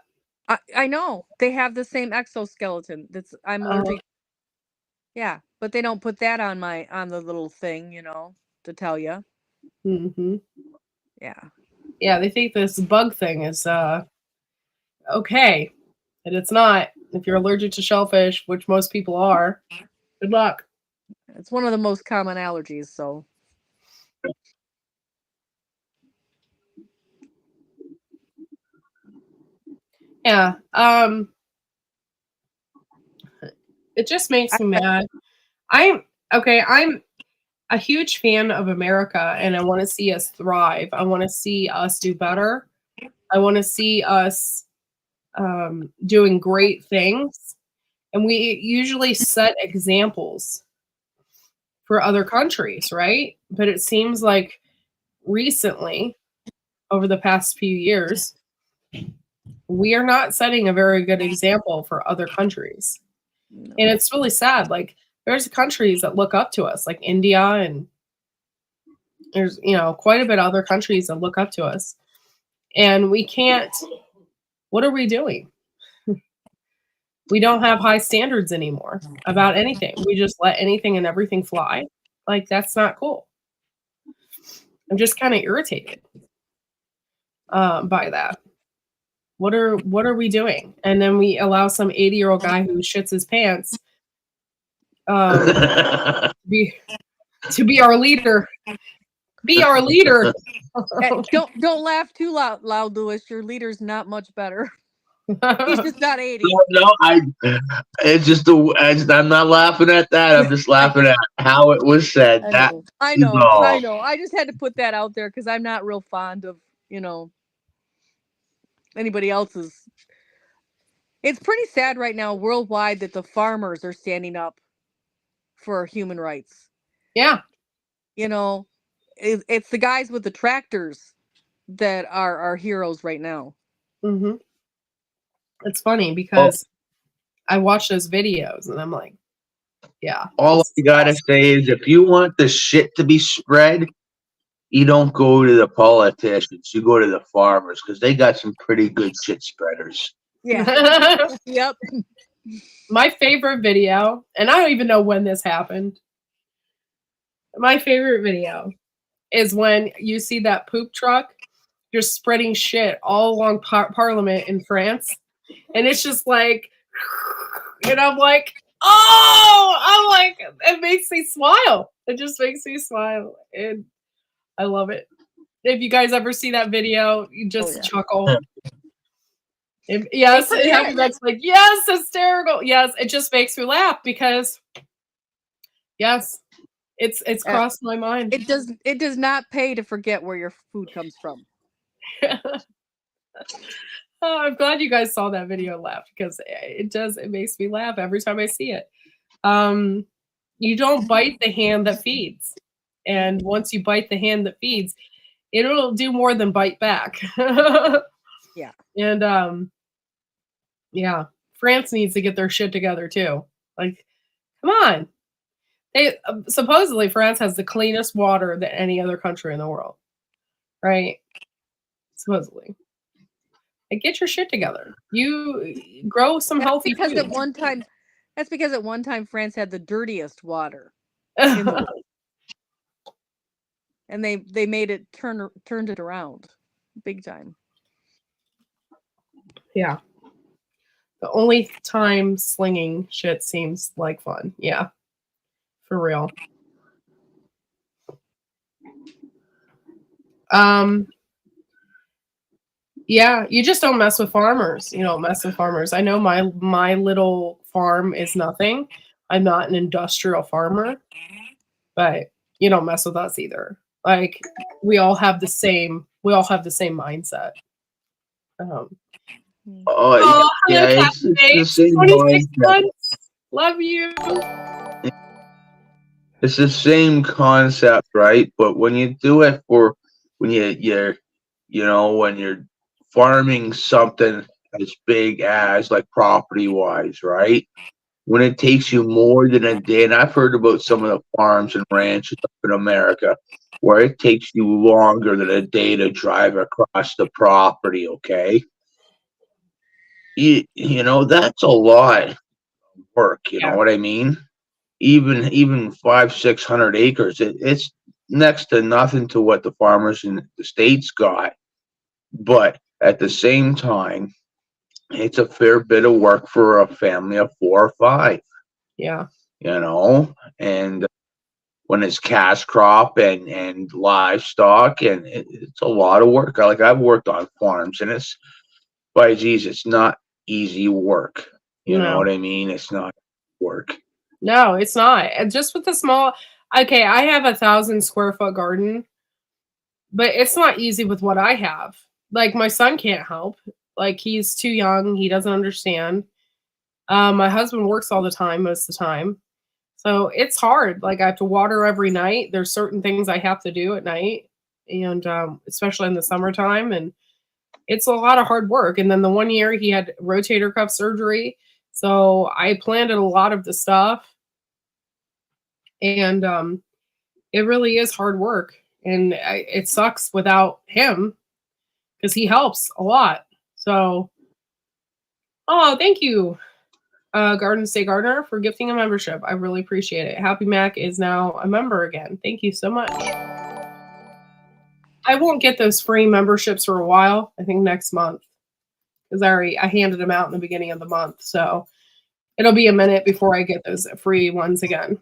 I know they have the same exoskeleton. I'm allergic. Yeah, but they don't put that on the little thing, to tell you. Mm-hmm. Yeah. Yeah, they think this bug thing is okay, and it's not. If you're allergic to shellfish, which most people are, good luck. It's one of the most common allergies, so. Yeah. It just makes me mad. I'm a huge fan of America, and I want to see us thrive. I want to see us do better. I want to see us doing great things. And we usually set examples for other countries, right? But it seems like recently, over the past few years, we are not setting a very good example for other countries. No. And it's really sad. Like, there's countries that look up to us, like India, and there's, quite a bit of other countries that look up to us. And we can't, what are we doing? We don't have high standards anymore about anything. We just let anything and everything fly. Like, that's not cool. I'm just kind of irritated by that. What are we doing? And then we allow some 80-year-old guy who shits his pants to be our leader. Be our leader. Don't laugh too loud, Lewis. Your leader's not much better. He's just not 80. No, it's just I'm not laughing at that. I'm just laughing at how it was said. I know. I just had to put that out there because I'm not real fond of, anybody else's It's pretty sad right now worldwide that the farmers are standing up for human rights. Yeah. You know, it's the guys with the tractors that are our heroes right now. Mm-hmm. It's funny because I watch those videos and I'm like, yeah. All this I is gotta awesome. say is, if you want the shit to be spread, you don't go to the politicians. You go to the farmers because they got some pretty good shit spreaders. Yeah. Yep. My favorite video, and I don't even know when this happened. My favorite video is when you see that poop truck just spreading shit all along Parliament in France, and it's just like, and I'm like, oh, I'm like, it makes me smile. It just makes me smile, and I love it. If you guys ever see that video, you just chuckle. Yes, and Happy Mac's like, yes, hysterical. Yes, it just makes me laugh because, yes, it's crossed my mind. It does not pay to forget where your food comes from. Oh, I'm glad you guys saw that video and laughed because it makes me laugh every time I see it. You don't bite the hand that feeds. And once you bite the hand that feeds, it'll do more than bite back. Yeah. And yeah, France needs to get their shit together too. Like, come on. They supposedly France has the cleanest water than any other country in the world. Right? Supposedly. Like, get your shit together. You grow some healthy because food. That's because at one time France had the dirtiest water in the world. And they made it turned it around big time. Yeah. The only time slinging shit seems like fun. Yeah. For real. Yeah, you just don't mess with farmers. You don't mess with farmers. I know my little farm is nothing. I'm not an industrial farmer, but you don't mess with us either. Like, we all have the same mindset. Oh, Oh, yeah, hello, it's the Cafe. same 26 mindset. months. Love you. It's the same concept, right? But when you do it for when when you're farming something as big as like property wise, right? When it takes you more than a day, and I've heard about some of the farms and ranches up in America where it takes you longer than a day to drive across the property, okay? That's a lot of work, you know Yeah. what I mean? Even 500-600 acres, it's next to nothing to what the farmers in the States got. But at the same time, it's a fair bit of work for a family of 4 or 5. Yeah. And when it's cash crop and livestock, and it's a lot of work. I've worked on farms, and it's not easy work. You know No. what I mean? It's not work. No, it's not. And just with the small, okay, I have 1,000 square foot garden, but it's not easy with what I have. Like, my son can't help. Like, he's too young. He doesn't understand. My husband works all the time, most of the time. So it's hard. Like, I have to water every night. There's certain things I have to do at night, and especially in the summertime. And it's a lot of hard work. And then the one year he had rotator cuff surgery. So I planted a lot of the stuff. And it really is hard work. And it sucks without him because he helps a lot. So, oh, thank you, Garden State Gardener, for gifting a membership. I really appreciate it. Happy Mac is now a member again. Thank you so much. I won't get those free memberships for a while. I think next month, because I handed them out in the beginning of the month. So it'll be a minute before I get those free ones again.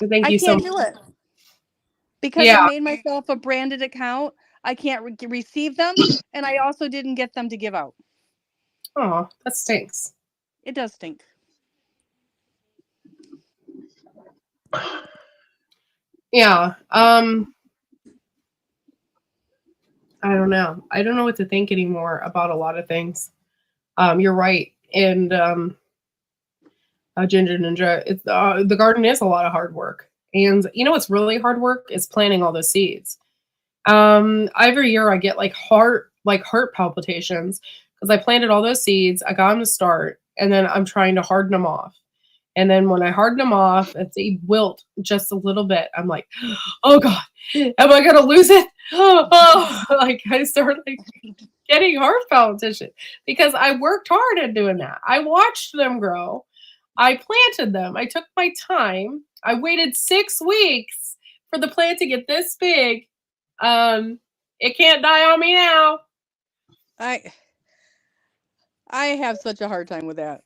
So thank you so much. I can't do it because I made myself a branded account. I can't receive them, and I also didn't get them to give out. Oh, that stinks. It does stink. Yeah. I don't know. I don't know what to think anymore about a lot of things. You're right. and Ginger Ninja. The garden is a lot of hard work, and you know what's really hard work is planting all those seeds. Every year I get heart palpitations because I planted all those seeds. I got them to start, and then I'm trying to harden them off. And then when I harden them off, if they wilt just a little bit, I'm like, oh God, am I gonna lose it? Like I start getting heart palpitation because I worked hard at doing that. I watched them grow. I planted them. I took my time. I waited 6 weeks for the plant to get this big. It can't die on me now. I have such a hard time with that.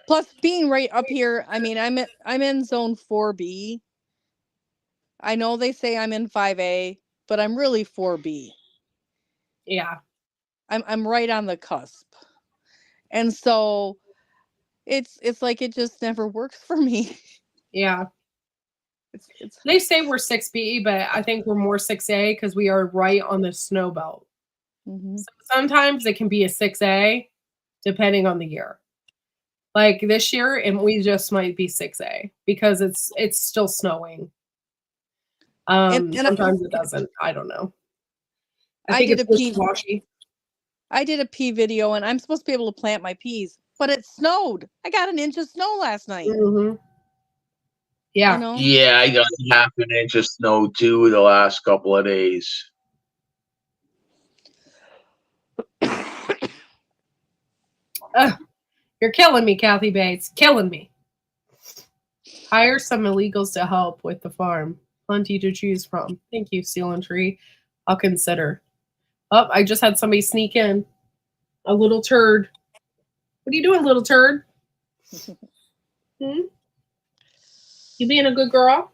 Plus, being right up here, I mean, I'm in zone 4B. I know they say I'm in 5A, but I'm really 4B. Yeah. I'm right on the cusp. And so it's like it just never works for me. Yeah. It's They say we're 6B, but I think we're more 6A because we are right on the snow belt. Mhm. So sometimes it can be a 6A depending on the year. Like this year, and we just might be 6A because it's still snowing. And Sometimes it doesn't. I don't know. I I think did it's a pea wishy-washy. I did a pea video, and I'm supposed to be able to plant my peas, but it snowed. I got an inch of snow last night. Mm-hmm. Yeah. You know? Yeah, I got half an inch of snow too the last couple of days. You're killing me, Kathy Bates. Killing me. Hire some illegals to help with the farm. Plenty to choose from. Thank you, Seal and Tree. I'll consider. Oh, I just had somebody sneak in. A little turd. What are you doing, little turd? Hmm? You being a good girl?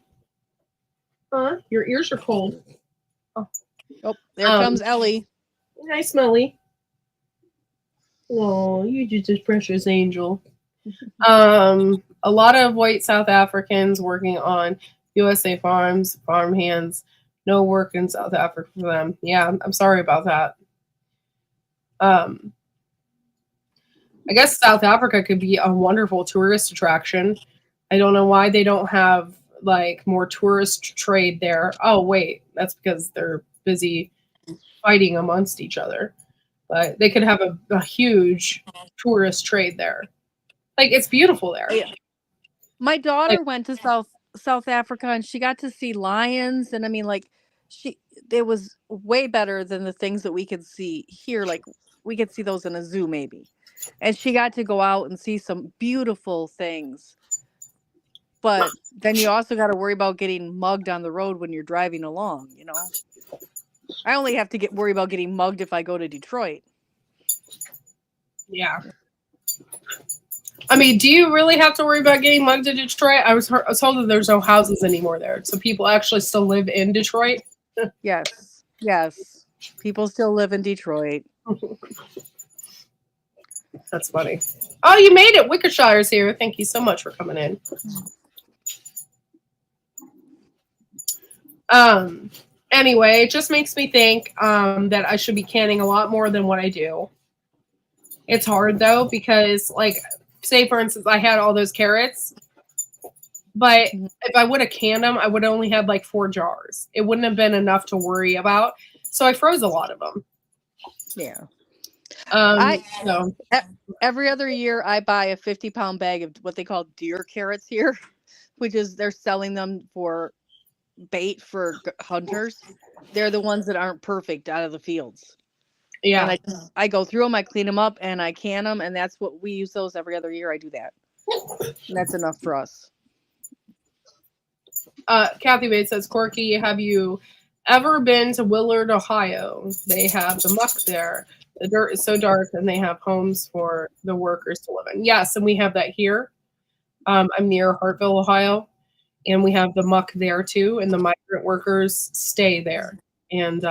Huh? Your ears are cold. Oh, there comes Ellie. Hi, Smelly. Oh, you just a precious angel. A lot of white South Africans working on USA farms, farm hands. No work in South Africa for them. Yeah, I'm sorry about that. I guess South Africa could be a wonderful tourist attraction. I don't know why they don't have more tourist trade there. Oh wait, that's because they're busy fighting amongst each other. But they could have a huge tourist trade there. It's beautiful there. Yeah. My daughter went to South Africa, and she got to see lions, and I mean, it was way better than the things that we could see here. Like we could see those in a zoo maybe. And she got to go out and see some beautiful things. But then you also got to worry about getting mugged on the road when you're driving along, you know. I only have to worry about getting mugged if I go to Detroit. Yeah. I mean, do you really have to worry about getting mugged in Detroit? I was told that there's no houses anymore there, so people actually still live in Detroit. Yes. People still live in Detroit. That's funny. Oh, you made it. Wickershire's here. Thank you so much for coming in. Anyway, it just makes me think that I should be canning a lot more than what I do. It's hard though because say for instance I had all those carrots, but if I would have canned them, I would have only had 4 jars. It wouldn't have been enough to worry about. So I froze a lot of them. Yeah. So every other year I buy a 50-pound bag of what they call deer carrots here, which is they're selling them for bait for hunters. They're the ones that aren't perfect out of the fields. Yeah. And I go through them, I clean them up, and I can them, and that's what we use those every other year. I do that. And that's enough for us. Kathy Bates says, Corky, have you ever been to Willard, Ohio? They have the muck there. The dirt is so dark, and they have homes for the workers to live in. Yes, and we have that here. I'm near Hartville, Ohio, and we have the muck there too, and the migrant workers stay there. And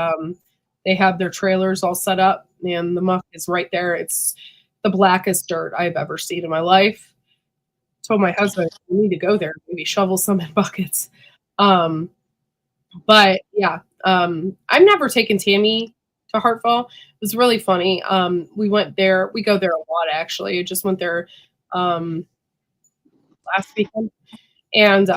they have their trailers all set up, and the muck is right there. It's the blackest dirt I've ever seen in my life. Told my husband, we need to go there, maybe shovel some in buckets. But yeah, I've never taken Tammy to Hartville. It was really funny. We went there. We go there a lot, actually. I just went there last weekend. And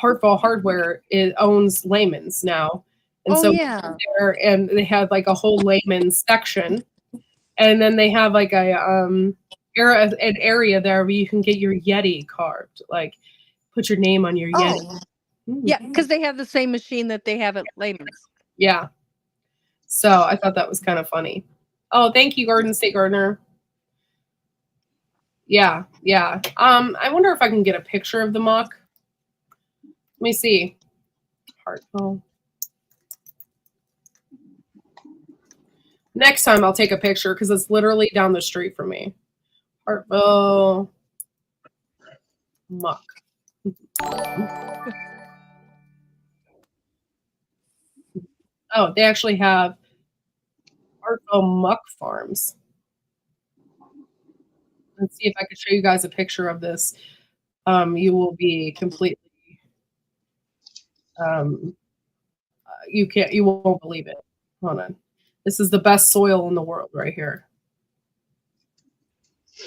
Hartville Hardware owns Layman's now. And Oh so we yeah. went there, and they had like a whole Layman's section. And then they have like an area there where you can get your Yeti carved. Like, put your name on your Yeti. Oh. Yeah, because they have the same machine that they have at Layman's. Yeah. So I thought that was kind of funny. Oh, thank you, Garden State Gardener. Yeah, yeah. I wonder if I can get a picture of the muck. Let me see. Hartville. Next time I'll take a picture because it's literally down the street from me. Hartville muck. Oh, they actually have Hartville muck farms. Let's see if I can show you guys a picture of this. You will be completely you won't believe it. Hold on. This is the best soil in the world right here.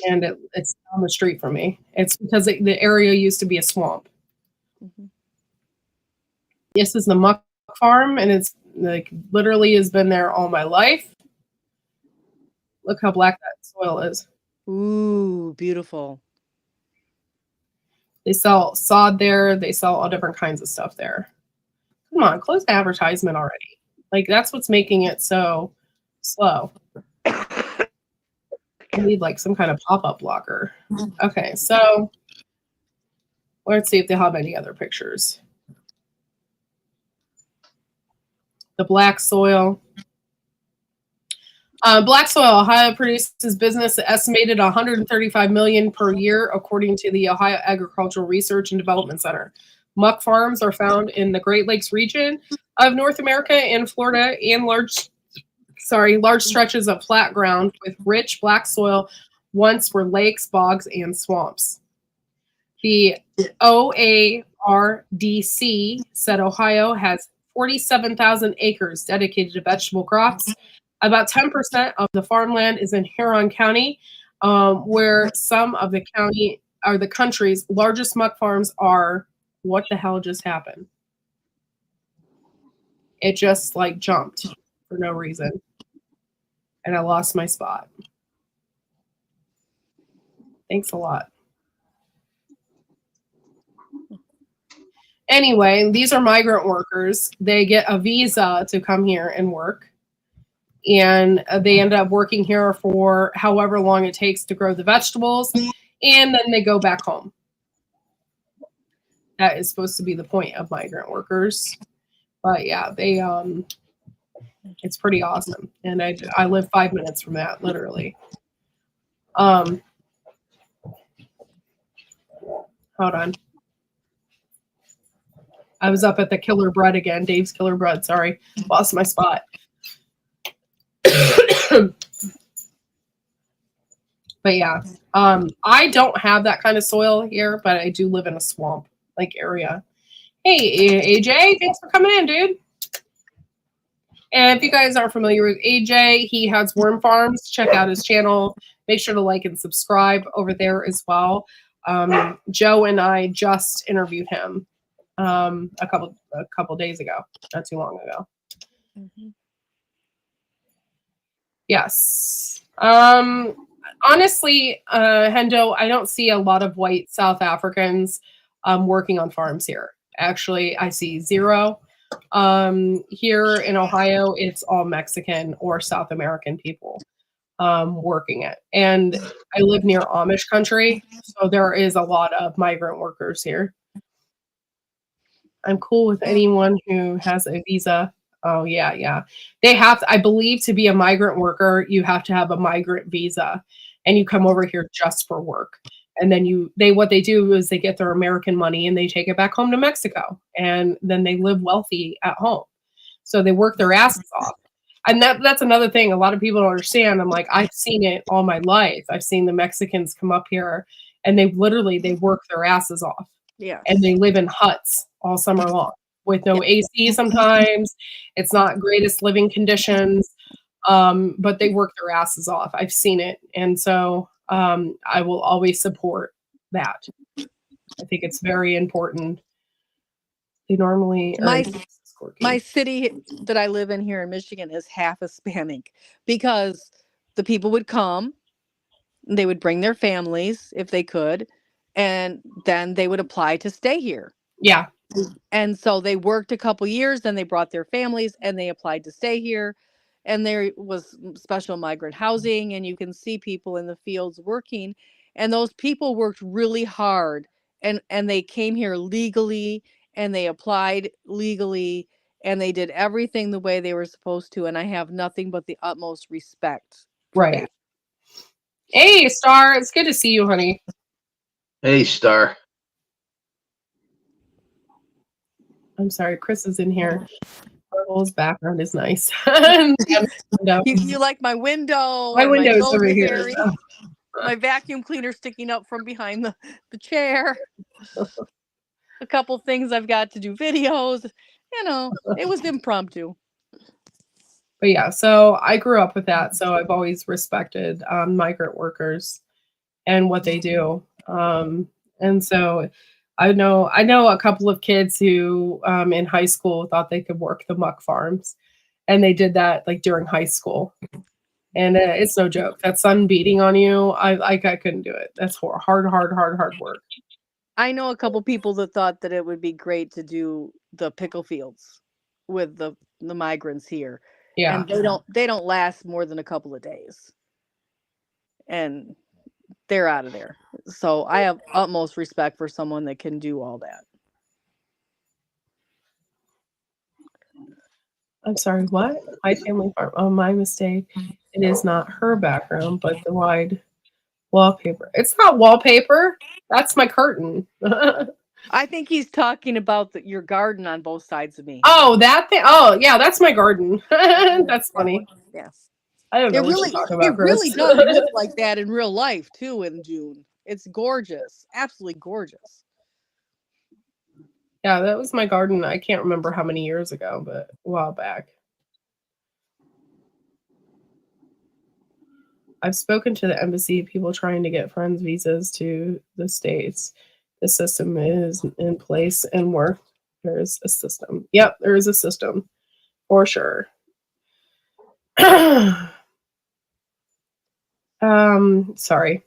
And it's down the street from me. It's because the area used to be a swamp. Mhm. This is the muck farm, and it's like literally has been there all my life. Look how black that soil is. Ooh, beautiful. They sell sod there. They sell all different kinds of stuff there. Come on, close the advertisement already. Like, that's what's making it so slow. I need like some kind of pop-up blocker. Okay, so let's see if they have any other pictures. The black soil. Black soil, Ohio produces business estimated 135 million per year, according to the Ohio Agricultural Research and Development Center. Muck farms are found in the Great Lakes region of North America and Florida, and large stretches of flat ground with rich black soil once were lakes, bogs, and swamps. The OARDC said Ohio has 47,000 acres dedicated to vegetable crops. About 10% of the farmland is in Huron County, where some of the country's largest muck farms are. What the hell just happened? It just like jumped for no reason. And I lost my spot. Thanks a lot. Anyway, these are migrant workers. They get a visa to come here and work. And they end up working here for however long it takes to grow the vegetables. And then they go back home. That is supposed to be the point of migrant workers. But yeah, they it's pretty awesome. And I live 5 minutes from that, literally. Hold on. I was up at the Killer Bread again. Dave's Killer Bread, sorry. Lost my spot. But yeah, I don't have that kind of soil here, but I do live in a swamp like area. Hey, AJ, thanks for coming in, dude. And if you guys aren't familiar with AJ, he has worm farms. Check out his channel. Make sure to like and subscribe over there as well. Joe and I just interviewed him a couple days ago, not too long ago. Mm-hmm. Yes. Honestly, Hendo, I don't see a lot of white South Africans working on farms here. Actually, I see zero. Here in Ohio, it's all Mexican or South American people working it. And I live near Amish country, so there is a lot of migrant workers here. I'm cool with anyone who has a visa. Oh, yeah. They have to, I believe, to be a migrant worker, you have to have a migrant visa, and you come over here just for work. And then what they do is they get their American money and they take it back home to Mexico, and then they live wealthy at home. So they work their asses off. And that's another thing a lot of people don't understand. I'm like, I've seen it all my life. I've seen the Mexicans come up here and they work their asses off. Yeah. And they live in huts all summer long with no AC sometimes. It's not greatest living conditions. But they work their asses off. I've seen it. And so I will always support that. I think it's very important. They normally are My city that I live in here in Michigan is half Hispanic because the people would come, they would bring their families if they could, and then they would apply to stay here. Yeah. And so they worked a couple years, then they brought their families and they applied to stay here. And there was special migrant housing, and you can see people in the fields working. And those people worked really hard, and they came here legally, and they applied legally, and they did everything the way they were supposed to. And I have nothing but the utmost respect for Right. that. Hey, Star, it's good to see you, honey. Hey, Star. I'm sorry, Chris is in here. Purple's background is nice. You like my window? My and window's my over here. Berry, my vacuum cleaner sticking up from behind the chair. A couple things I've got to do videos. You know, it was impromptu. But yeah, so I grew up with that. So I've always respected migrant workers and what they do. And so I know a couple of kids who in high school thought they could work the muck farms, and they did that like during high school. And it's no joke. That sun beating on you, I couldn't do it. That's hard work. I know a couple people that thought that it would be great to do the pickle fields with the migrants here. Yeah. And they don't last more than a couple of days. And they're out of there. So I have utmost respect for someone that can do all that. I'm sorry, what? My family farm. Oh, my mistake. It is not her background, but the wide wallpaper. It's not wallpaper. That's my curtain. I think he's talking about your garden on both sides of me. Oh, that thing. Oh, yeah, that's my garden. That's funny. Yes. I don't know what you're talking about, it really Chris. does look like that in real life too in June. It's gorgeous. Absolutely gorgeous. Yeah, that was my garden. I can't remember how many years ago, but a while back. I've spoken to the embassy, people trying to get friends visas to the States. The system is in place and work. There's a system. Yep, there is a system for sure. Sorry.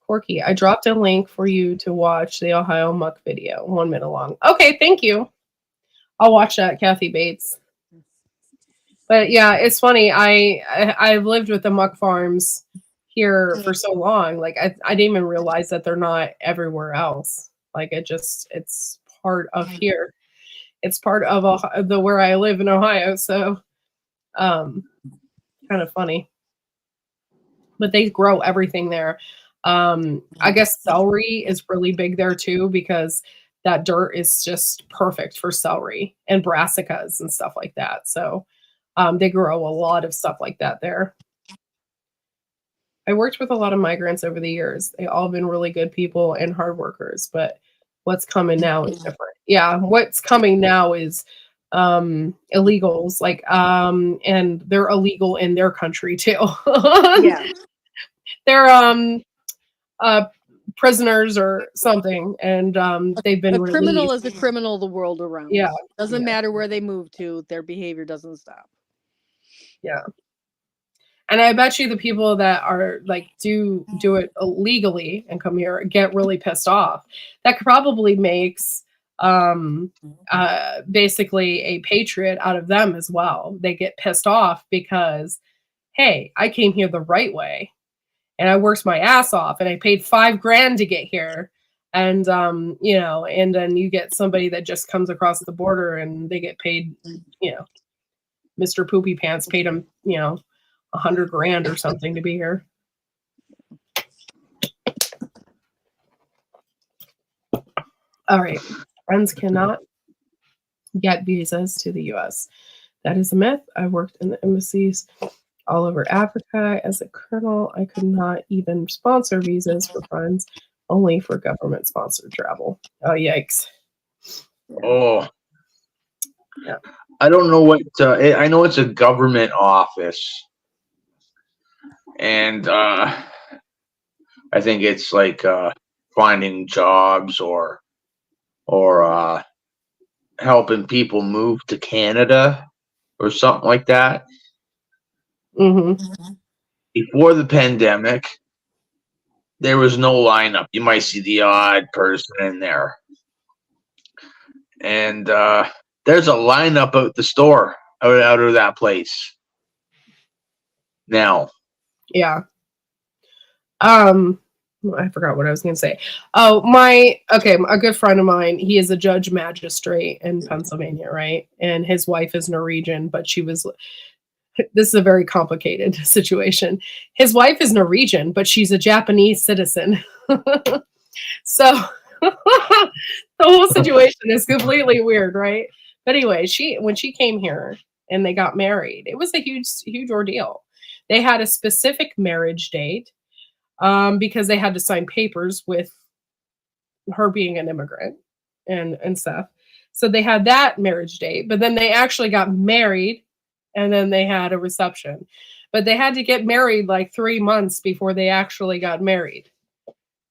Corky, I dropped a link for you to watch the Ohio Muck video, 1 minute long. Okay, thank you. I'll watch that, Kathy Bates. But yeah, it's funny. I've lived with the muck farms here for so long. Like I didn't even realize that they're not everywhere else. Like it's part of here. It's part of the where I live in Ohio. So kind of funny. But they grow everything there. I guess celery is really big there too, because that dirt is just perfect for celery and brassicas and stuff like that. So they grow a lot of stuff like that there. I worked with a lot of migrants over the years. They all have been really good people and hard workers, but what's coming now is different. Yeah, what's coming now is illegals, like and they're illegal in their country too. Yeah. They're prisoners or something, and they've been a criminal released. is a criminal the world around. Yeah. Doesn't matter where they move to, their behavior doesn't stop. Yeah. And I bet you the people that are like do it illegally and come here get really pissed off. That probably makes basically a patriot out of them as well. They get pissed off because, hey, I came here the right way and I worked my ass off and I paid $5,000 to get here. And you know, and then you get somebody that just comes across the border and they get paid, you know, Mr. Poopy Pants paid him, you know, $100,000 or something to be here. All right. Friends cannot get visas to the US. That is a myth. I worked in the embassies all over Africa as a colonel. I could not even sponsor visas for friends, only for government sponsored travel. Oh, yikes. Oh. Yeah. I don't know what, I know it's a government office. And I think it's like finding jobs or helping people move to Canada or something like that. Mm-hmm. Before the pandemic, there was no lineup. You might see the odd person in there. And there's a lineup out the store out of that place now. Yeah. I forgot what I was going to say. Oh, a good friend of mine, he is a judge magistrate in Pennsylvania, right? And his wife is Norwegian, but this is a very complicated situation. His wife is Norwegian, but she's a Japanese citizen. So the whole situation is completely weird, right? But anyway, when she came here and they got married, it was a huge ordeal. They had a specific marriage date because they had to sign papers with her being an immigrant and stuff. So they had that marriage date, but then they actually got married and then they had a reception. But they had to get married like 3 months before they actually got married.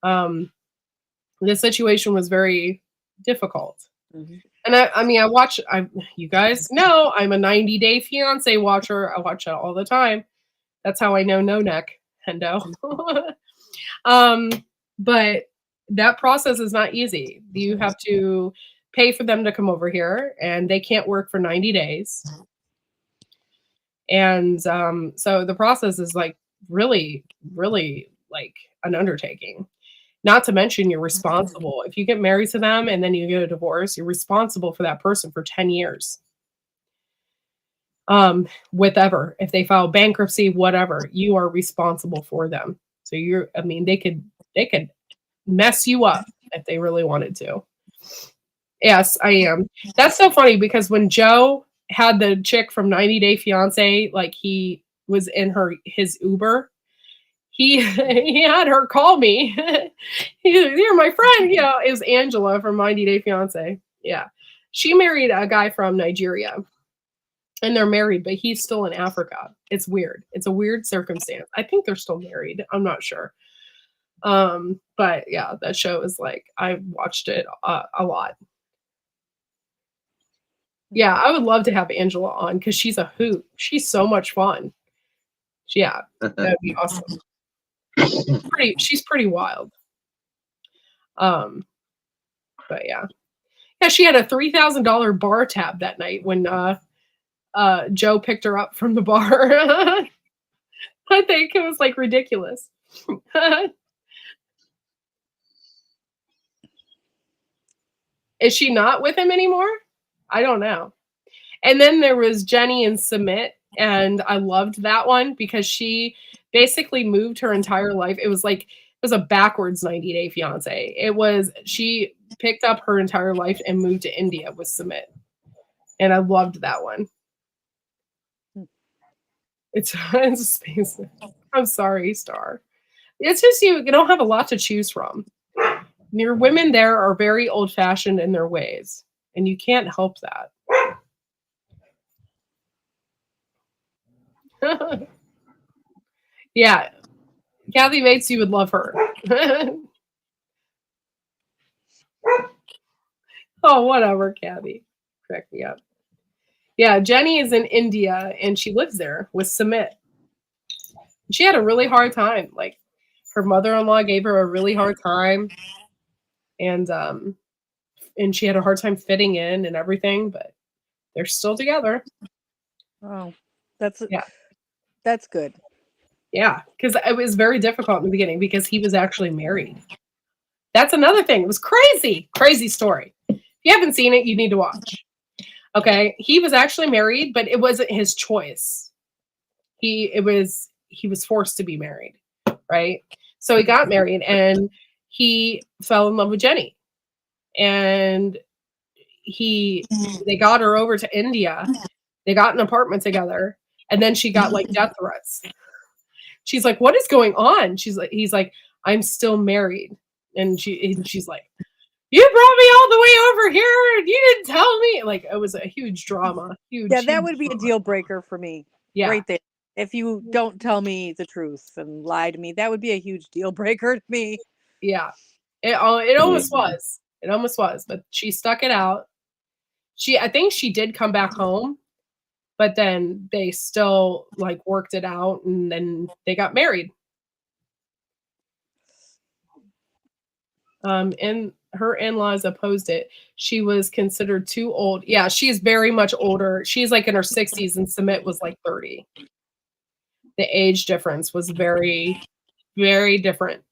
The situation was very difficult. Mm-hmm. And you guys know I'm a 90-day fiance watcher. I watch it all the time. That's how I know No Neck, Hendo. But that process is not easy. You have to pay for them to come over here, and they can't work for 90 days. And so the process is like really, really like an undertaking. Not to mention you're responsible. If you get married to them and then you get a divorce, you're responsible for that person for 10 years. Whatever. If they file bankruptcy, whatever, you are responsible for them. So they could mess you up if they really wanted to. Yes, I am. That's so funny because when Joe had the chick from 90 Day Fiance, like he was in his Uber, he had her call me. You're my friend. Yeah, it was Angela from 90 Day Fiance. Yeah. She married a guy from Nigeria. And they're married, but he's still in Africa. It's weird. It's a weird circumstance. I think they're still married. I'm not sure. But yeah, that show is like, I watched it a lot. Yeah, I would love to have Angela on because she's a hoot. She's so much fun. Yeah, that'd be awesome. She's pretty wild. But yeah. Yeah, she had a $3,000 bar tab that night when Joe picked her up from the bar. I think it was like ridiculous. Is she not with him anymore? I don't know. And then there was Jenny and Submit, and I loved that one because she basically moved her entire life. It was a backwards 90 Day Fiance. She picked up her entire life and moved to India with Submit. And I loved that one. It's a space. I'm sorry, Star. It's just you don't have a lot to choose from. Your women there are very old-fashioned in their ways, and you can't help that. Yeah, Kathy Bates, you would love her. Oh, whatever, Kathy. Crack me up. Yeah, Jenny is in India, and she lives there with Submit. She had a really hard time. Like, her mother-in-law gave her a really hard time, and she had a hard time fitting in and everything, but they're still together. Oh, that's good. Yeah, because it was very difficult in the beginning because he was actually married. That's another thing. It was crazy story. If you haven't seen it, you need to watch. Okay, he was actually married, but it wasn't his choice. He was forced to be married, right? So he got married and he fell in love with Jenny. And they got her over to India. They got an apartment together, and then she got like death threats. She's like, "What is going on?" He's like, "I'm still married." And she's like, "You brought me all the way over here and you didn't tell me." Like, it was a huge drama. That would be a deal breaker for me. Yeah. Right there. if you don't tell me the truth and lie to me, that would be a huge deal breaker to me. Yeah. It almost was. It almost was, but she stuck it out. I think she did come back home, but then they still like worked it out and then they got married. And her in-laws opposed it. She was considered too old. Yeah, she's very much older. She's like in her 60s and Sumit was like 30. The age difference was very, very different.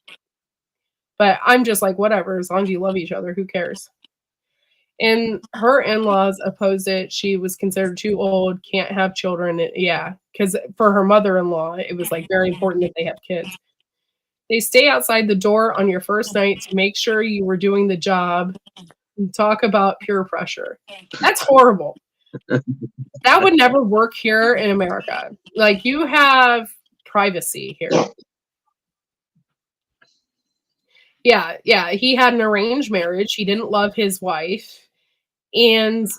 But I'm just like, whatever, as long as you love each other, who cares? And her in-laws opposed it. She was considered too old, can't have children. Yeah, because for her mother-in-law, it was like very important that they have kids. They stay outside the door on your first night to make sure you were doing the job and talk about peer pressure. That's horrible. That would never work here in America. Like, you have privacy here. Yeah. He had an arranged marriage. He didn't love his wife. And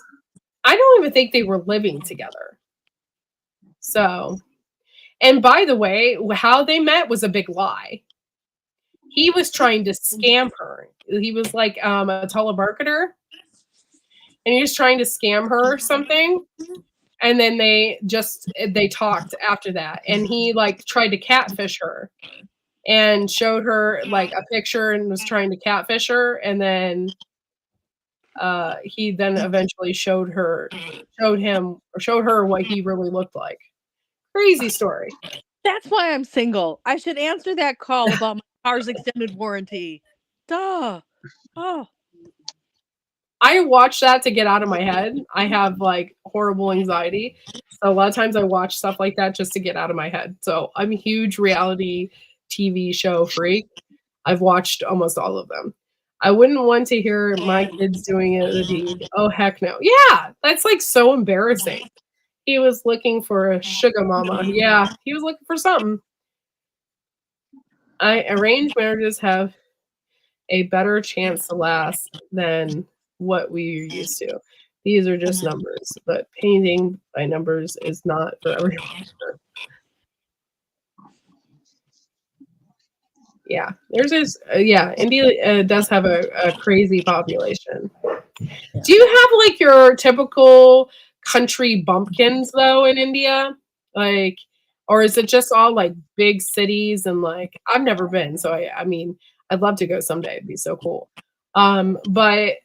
I don't even think they were living together. So, and by the way, how they met was a big lie. He was trying to scam her. He was like a telemarketer. And he was trying to scam her or something. And then they talked after that. And he like tried to catfish her and showed her like a picture and was trying to catfish her. And then he then eventually showed her what he really looked like. Crazy story. That's why I'm single. I should answer that call about my car's extended warranty. Duh. Oh. I watch that to get out of my head. I have like horrible anxiety. So a lot of times I watch stuff like that just to get out of my head. So I'm a huge reality TV show freak. I've watched almost all of them. I wouldn't want to hear my kids doing it the deed. Oh, heck no. Yeah, that's like so embarrassing. He was looking for a sugar mama. Yeah, he was looking for something. Arranged marriages have a better chance to last than what we're used to. These are just numbers, but painting by numbers is not for everyone. Yeah, there's this. India does have a crazy population. Yeah. Do you have like your typical country bumpkins though in India? Like, or is it just all like big cities and like I've never been, so I mean I'd love to go someday. It'd be so cool. But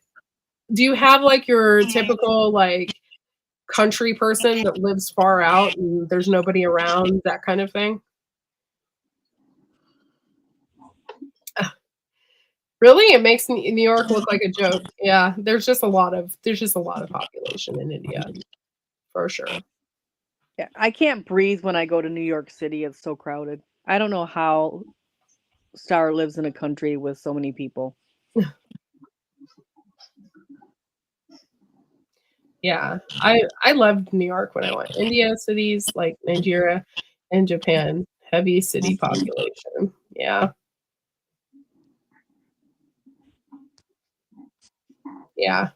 do you have like your typical like country person that lives far out and there's nobody around, that kind of thing? Really? It makes New York look like a joke. Yeah, there's just a lot of population in India, for sure. Yeah, I can't breathe when I go to New York City. It's so crowded. I don't know how Star lives in a country with so many people. Yeah, I loved New York when I went. India cities like Nigeria and Japan, heavy city population. Yeah. Yeah.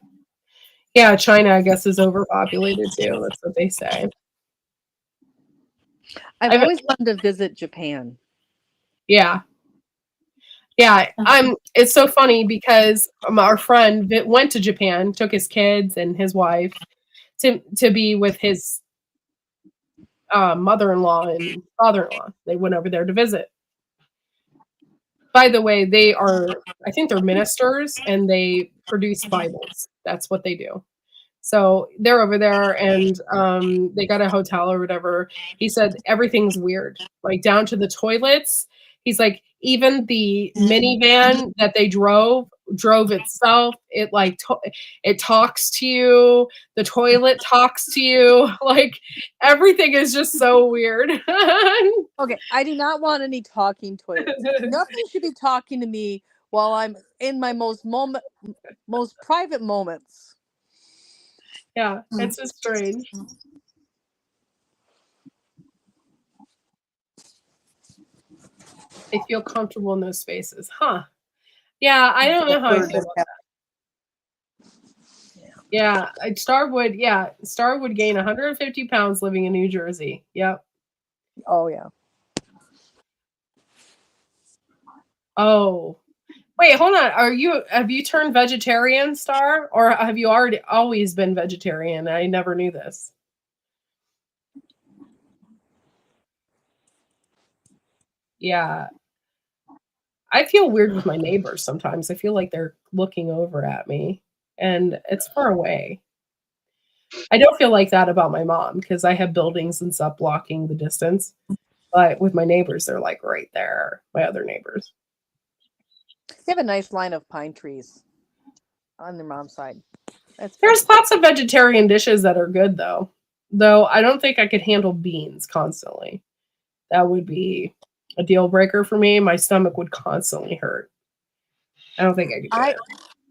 Yeah, China, I guess, is overpopulated too. That's what they say. I've always wanted to visit Japan. Yeah. Yeah. It's so funny because our friend went to Japan, took his kids and his wife to be with his mother-in-law and father-in-law. They went over there to visit. By the way, I think they're ministers and they produce Bibles. That's what they do. So they're over there and they got a hotel or whatever. He said everything's weird, like down to the toilets. He's like, even the minivan that they drove itself. It like it talks to you. The toilet talks to you. Like everything is just so weird. Okay, I do not want any talking toilets. Nothing should be talking to me while I'm in my most private moments. Yeah, it's just strange. I feel comfortable in those spaces, huh? Yeah, I don't know how I feel about that. Yeah, Star would gain 150 pounds living in New Jersey. Yep. Oh yeah. Oh, wait, hold on. Have you turned vegetarian, Star? Or have you already always been vegetarian? I never knew this. Yeah. I feel weird with my neighbors sometimes. I feel like they're looking over at me and it's far away. I don't feel like that about my mom because I have buildings and stuff blocking the distance. But with my neighbors, they're like right there, my other neighbors. They have a nice line of pine trees on their mom's side. That's There's pretty. lots of vegetarian dishes that are good though. Though I don't think I could handle beans constantly. That would be a deal breaker for me. My stomach would constantly hurt. I don't think I could do I it.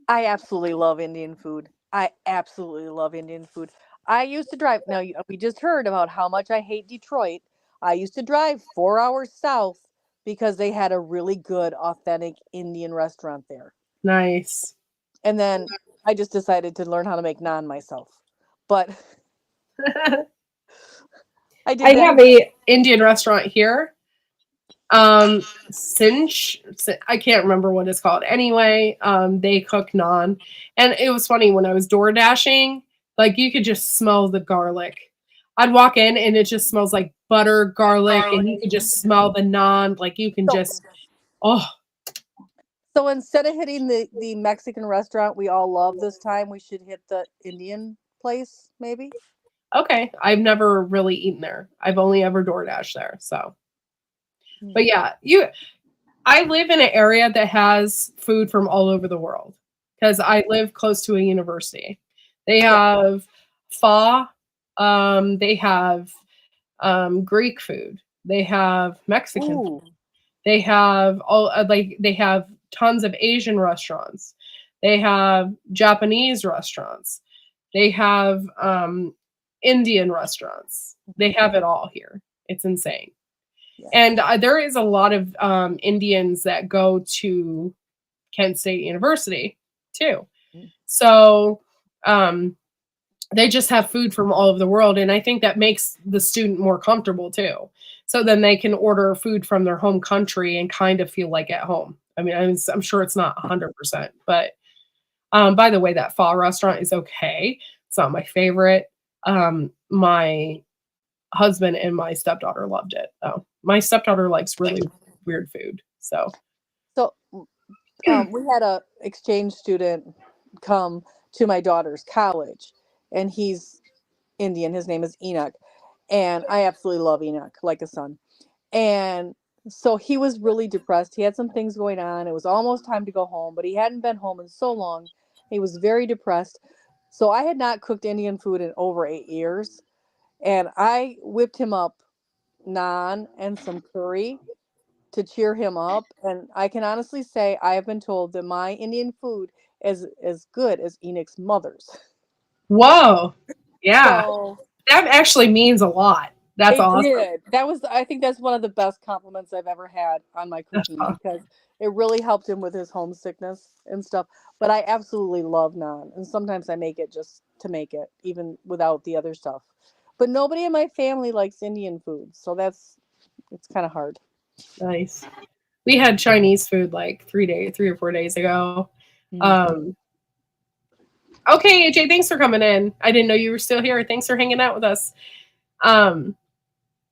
I absolutely love Indian food. I absolutely love Indian food. I used to drive. Now we just heard about how much I hate Detroit. I used to drive 4 hours south because they had a really good, authentic Indian restaurant there. Nice. And then I just decided to learn how to make naan myself. But I I did that. have a Indian restaurant here. I can't remember what it's called. Anyway, they cook naan, and it was funny when I was door dashing. Like you could just smell the garlic. I'd walk in and it just smells like butter, garlic, and you could just smell the naan. Like you can So, just oh so instead of hitting the Mexican restaurant we all love this time, we should hit the Indian place, maybe. okay. I've never really eaten there. I've only ever door dashed there. So, but yeah, I live in an area that has food from all over the world because I live close to a university. They Yeah. have pho, they have Greek food, they have Mexican Ooh. food, they have all like they have tons of Asian restaurants, they have Japanese restaurants, they have Indian restaurants. They have it all here. It's insane. Yeah. And there is a lot of Indians that go to Kent State University too. So um, they just have food from all over the world. And I think that makes the student more comfortable too. So then they can order food from their home country and kind of feel like at home. I mean, I'm sure it's not 100%. But by the way, that pho restaurant is okay. It's not my favorite. My husband and my stepdaughter loved it. Oh, my stepdaughter likes really weird food. So, So we had a exchange student come to my daughter's college, and he's Indian. His name is Enoch, and I absolutely love Enoch like a son. And so he was really depressed. He had some things going on. It was almost time to go home, but he hadn't been home in so long. He was very depressed. So I had not cooked Indian food in over 8 years, and I whipped him up naan and some curry to cheer him up. And I can honestly say I have been told that my Indian food is as good as Enoch's mother's. whoa. Yeah. So That actually means a lot. That's it awesome. did. I think that's one of the best compliments I've ever had on my That's cooking awesome. because it really helped him with his homesickness and stuff. But I absolutely love naan. And sometimes I make it just to make it, even without the other stuff. But nobody in my family likes Indian food. So it's kind of hard. Nice. We had Chinese food like 3 or 4 days ago. Mm. Um, okay, AJ, thanks for coming in. I didn't know you were still here. Thanks for hanging out with us. Um,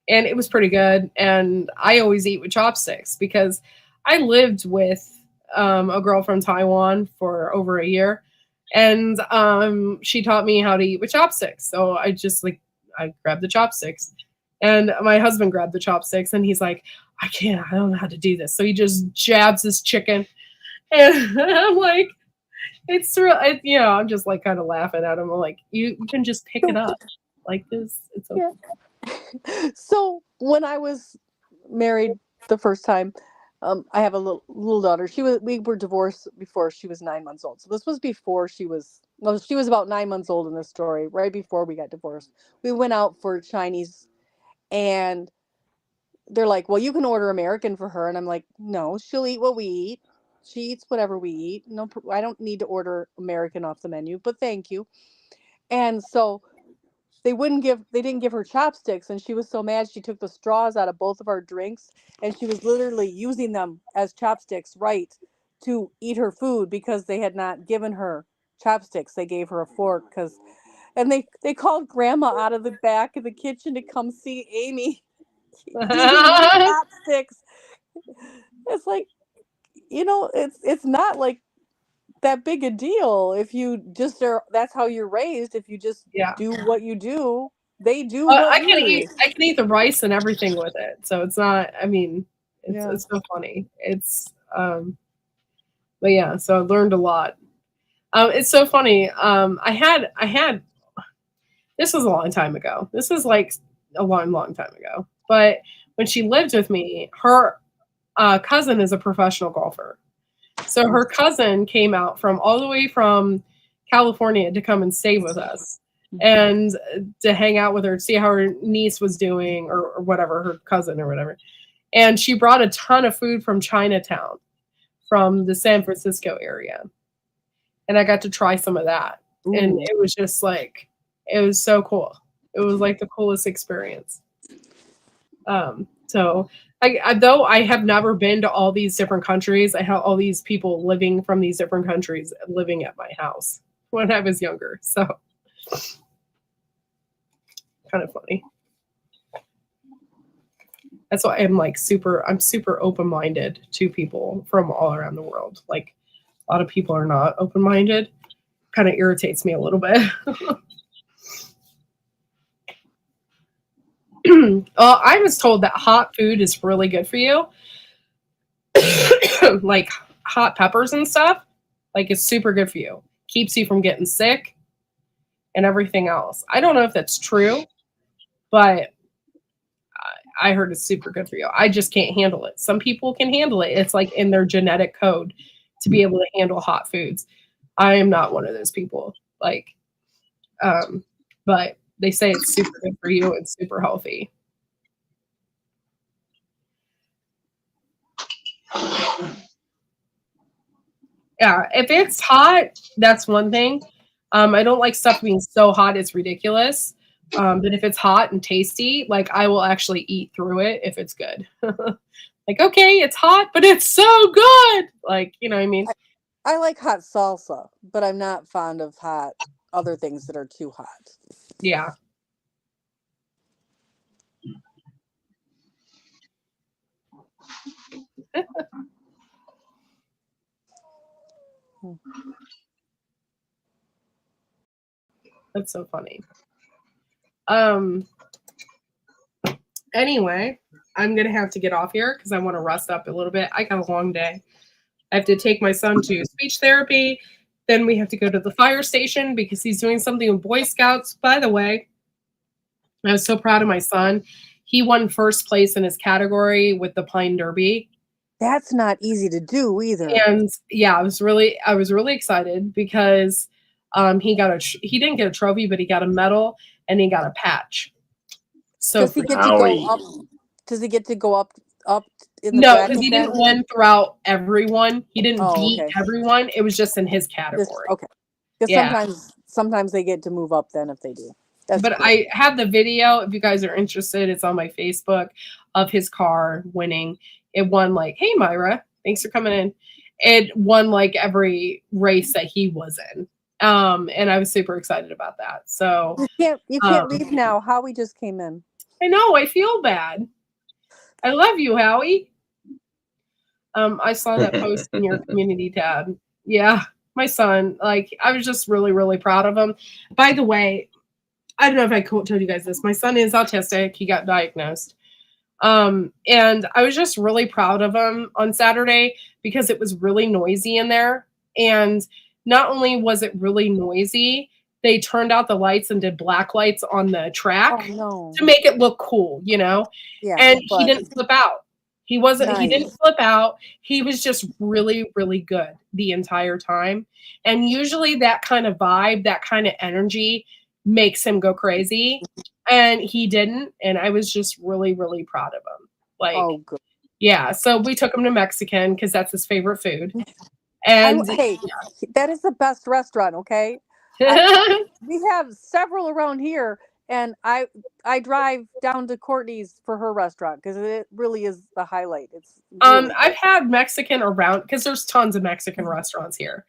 and it was pretty good. And I always eat with chopsticks because I lived with a girl from Taiwan for over a year, and she taught me how to eat with chopsticks. So I grabbed the chopsticks, and my husband grabbed the chopsticks, and he's like, I don't know how to do this. So he just jabs his chicken, and I'm like, it's real. I'm just like kind of laughing at him. I'm like, you can just pick it up like this. It's okay. Yeah. So when I was married the first time, I have a little daughter. We were divorced before she was 9 months old. So this was before she was about 9 months old in this story, right before we got divorced. We went out for Chinese, and they're like, "Well, you can order American for her," and I'm like, "No, she'll eat what we eat. She eats whatever we eat. No, I don't need to order American off the menu, but thank you." And so they didn't give her chopsticks, and she was so mad she took the straws out of both of our drinks, and she was literally using them as chopsticks, right, to eat her food because they had not given her chopsticks. They gave her a fork and they called grandma out of the back of the kitchen to come see Amy eating with chopsticks. It's like, it's not like that big a deal if you just are. That's how you're raised. If you just Yeah. do what you do, they do what I you can do. eat the rice and everything with it. So it's not, I mean, Yeah. it's so funny. But yeah, so I learned a lot. It's so funny. I had this was a long time ago. This was like a long, long time ago. But when she lived with me, her cousin is a professional golfer. So her cousin came out from all the way from California to come and stay with us and to hang out with her, see how her niece was doing or whatever, her cousin or whatever. And she brought a ton of food from Chinatown, from the San Francisco area. And I got to try some of that. Ooh. And it was just like, it was so cool. It was like the coolest experience. So though I have never been to all these different countries, I have all these people living from these different countries living at my house when I was younger. So kind of funny. That's why I'm super open-minded to people from all around the world. Like a lot of people are not open-minded. Kind of irritates me a little bit. I was told that hot food is really good for you. Like hot peppers and stuff. Like it's super good for you. Keeps you from getting sick and everything else. I don't know if that's true, but I heard it's super good for you. I just can't handle it. Some people can handle it. It's like in their genetic code to be able to handle hot foods. I am not one of those people. Like, but they say it's super good for you and super healthy. Yeah, if it's hot, that's one thing. I don't like stuff being so hot it's ridiculous. But if it's hot and tasty, like I will actually eat through it if it's good. Like, okay, it's hot, but it's so good. Like, you know what I mean? I like hot salsa, but I'm not fond of hot other things that are too hot. Yeah. That's so funny. Anyway, I'm gonna have to get off here because I want to rest up a little bit. I got a long day. I have to take my son to speech therapy. Then we have to go to the fire station because he's doing something with Boy Scouts. By the way, I was so proud of my son. He won first place in his category with the Pine Derby. That's not easy to do either. And yeah, I was really excited because he didn't get a trophy, but he got a medal and he got a patch. So does he get to go up? Does he get to go up in the no, because he didn't win throughout everyone. He didn't beat everyone. It was just in his category. Okay. Because sometimes they get to move up then if they do. But cool. I have the video. If you guys are interested, it's on my Facebook of his car winning. It won like, hey Myra, thanks for coming in. It won like every race that he was in. And I was super excited about that. So you can't leave now. Howie just came in. I know, I feel bad. I love you, Howie. I saw that post in your community tab. Yeah, my son. Like, I was just really, really proud of him. By the way, I don't know if I told you guys this. My son is autistic. He got diagnosed. And I was just really proud of him on Saturday because it was really noisy in there. And not only was it really noisy, they turned out the lights and did black lights on the track to make it look cool, you know? Yeah, and he didn't flip out. He didn't flip out. He was just really, really good the entire time. And usually that kind of vibe, that kind of energy makes him go crazy. And he didn't. And I was just really, really proud of him. Like, good. Yeah. So we took him to Mexican because that's his favorite food. And that is the best restaurant, okay? We have several around here, And I drive down to Courtney's for her restaurant because it really is the highlight. It's really I've had Mexican around because there's tons of Mexican restaurants here,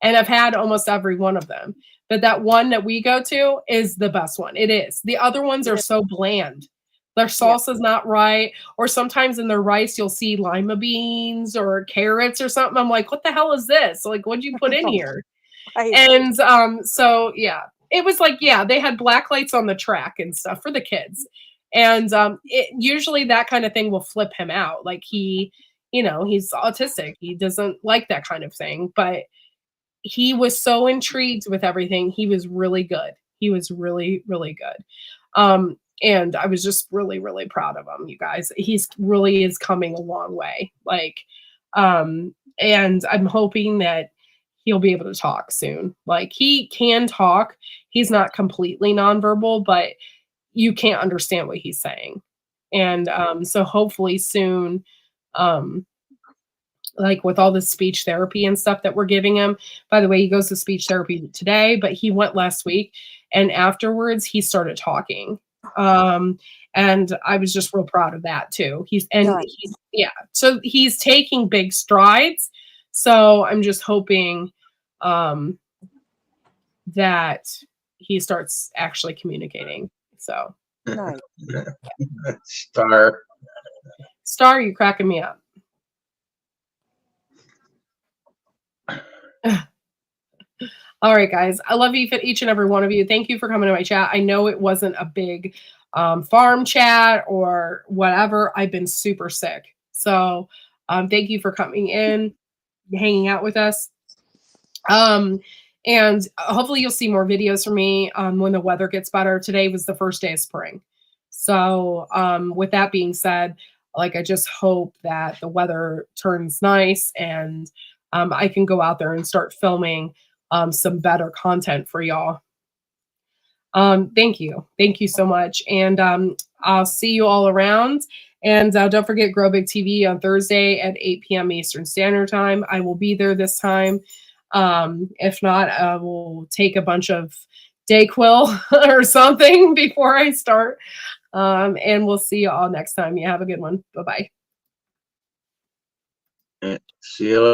and I've had almost every one of them. But that one that we go to is the best one. It is. The other ones are so bland. Their salsa's not right, or sometimes in their rice you'll see lima beans or carrots or something. I'm like, what the hell is this? Like, what'd you put in here? And so yeah, it was like, yeah, they had black lights on the track and stuff for the kids. And usually that kind of thing will flip him out. Like he's autistic. He doesn't like that kind of thing. But he was so intrigued with everything. He was really good. He was really, really good. And I was just really, really proud of him, you guys. He's really is coming a long way. Like, and I'm hoping that he'll be able to talk soon. Like he can talk. He's not completely nonverbal, but you can't understand what he's saying. And so hopefully soon, like with all the speech therapy and stuff that we're giving him. By the way, he goes to speech therapy today, but he went last week, and afterwards he started talking. And I was just real proud of that too. So he's taking big strides. So I'm just hoping that he starts actually communicating. So nice. Star, you cracking me up. All right, guys. I love each and every one of you. Thank you for coming to my chat. I know it wasn't a big farm chat or whatever. I've been super sick. So thank you for coming in, hanging out with us. And hopefully you'll see more videos from me when the weather gets better. Today was the first day of spring. So with that being said, like, I just hope that the weather turns nice and I can go out there and start filming some better content for y'all. Thank you. Thank you so much. And I'll see you all around. And don't forget Grow Big TV on Thursday at 8 p.m. Eastern Standard Time. I will be there this time. If not, I will take a bunch of Dayquil or something before I start. And we'll see you all next time. You have a good one. Bye-bye. See you later.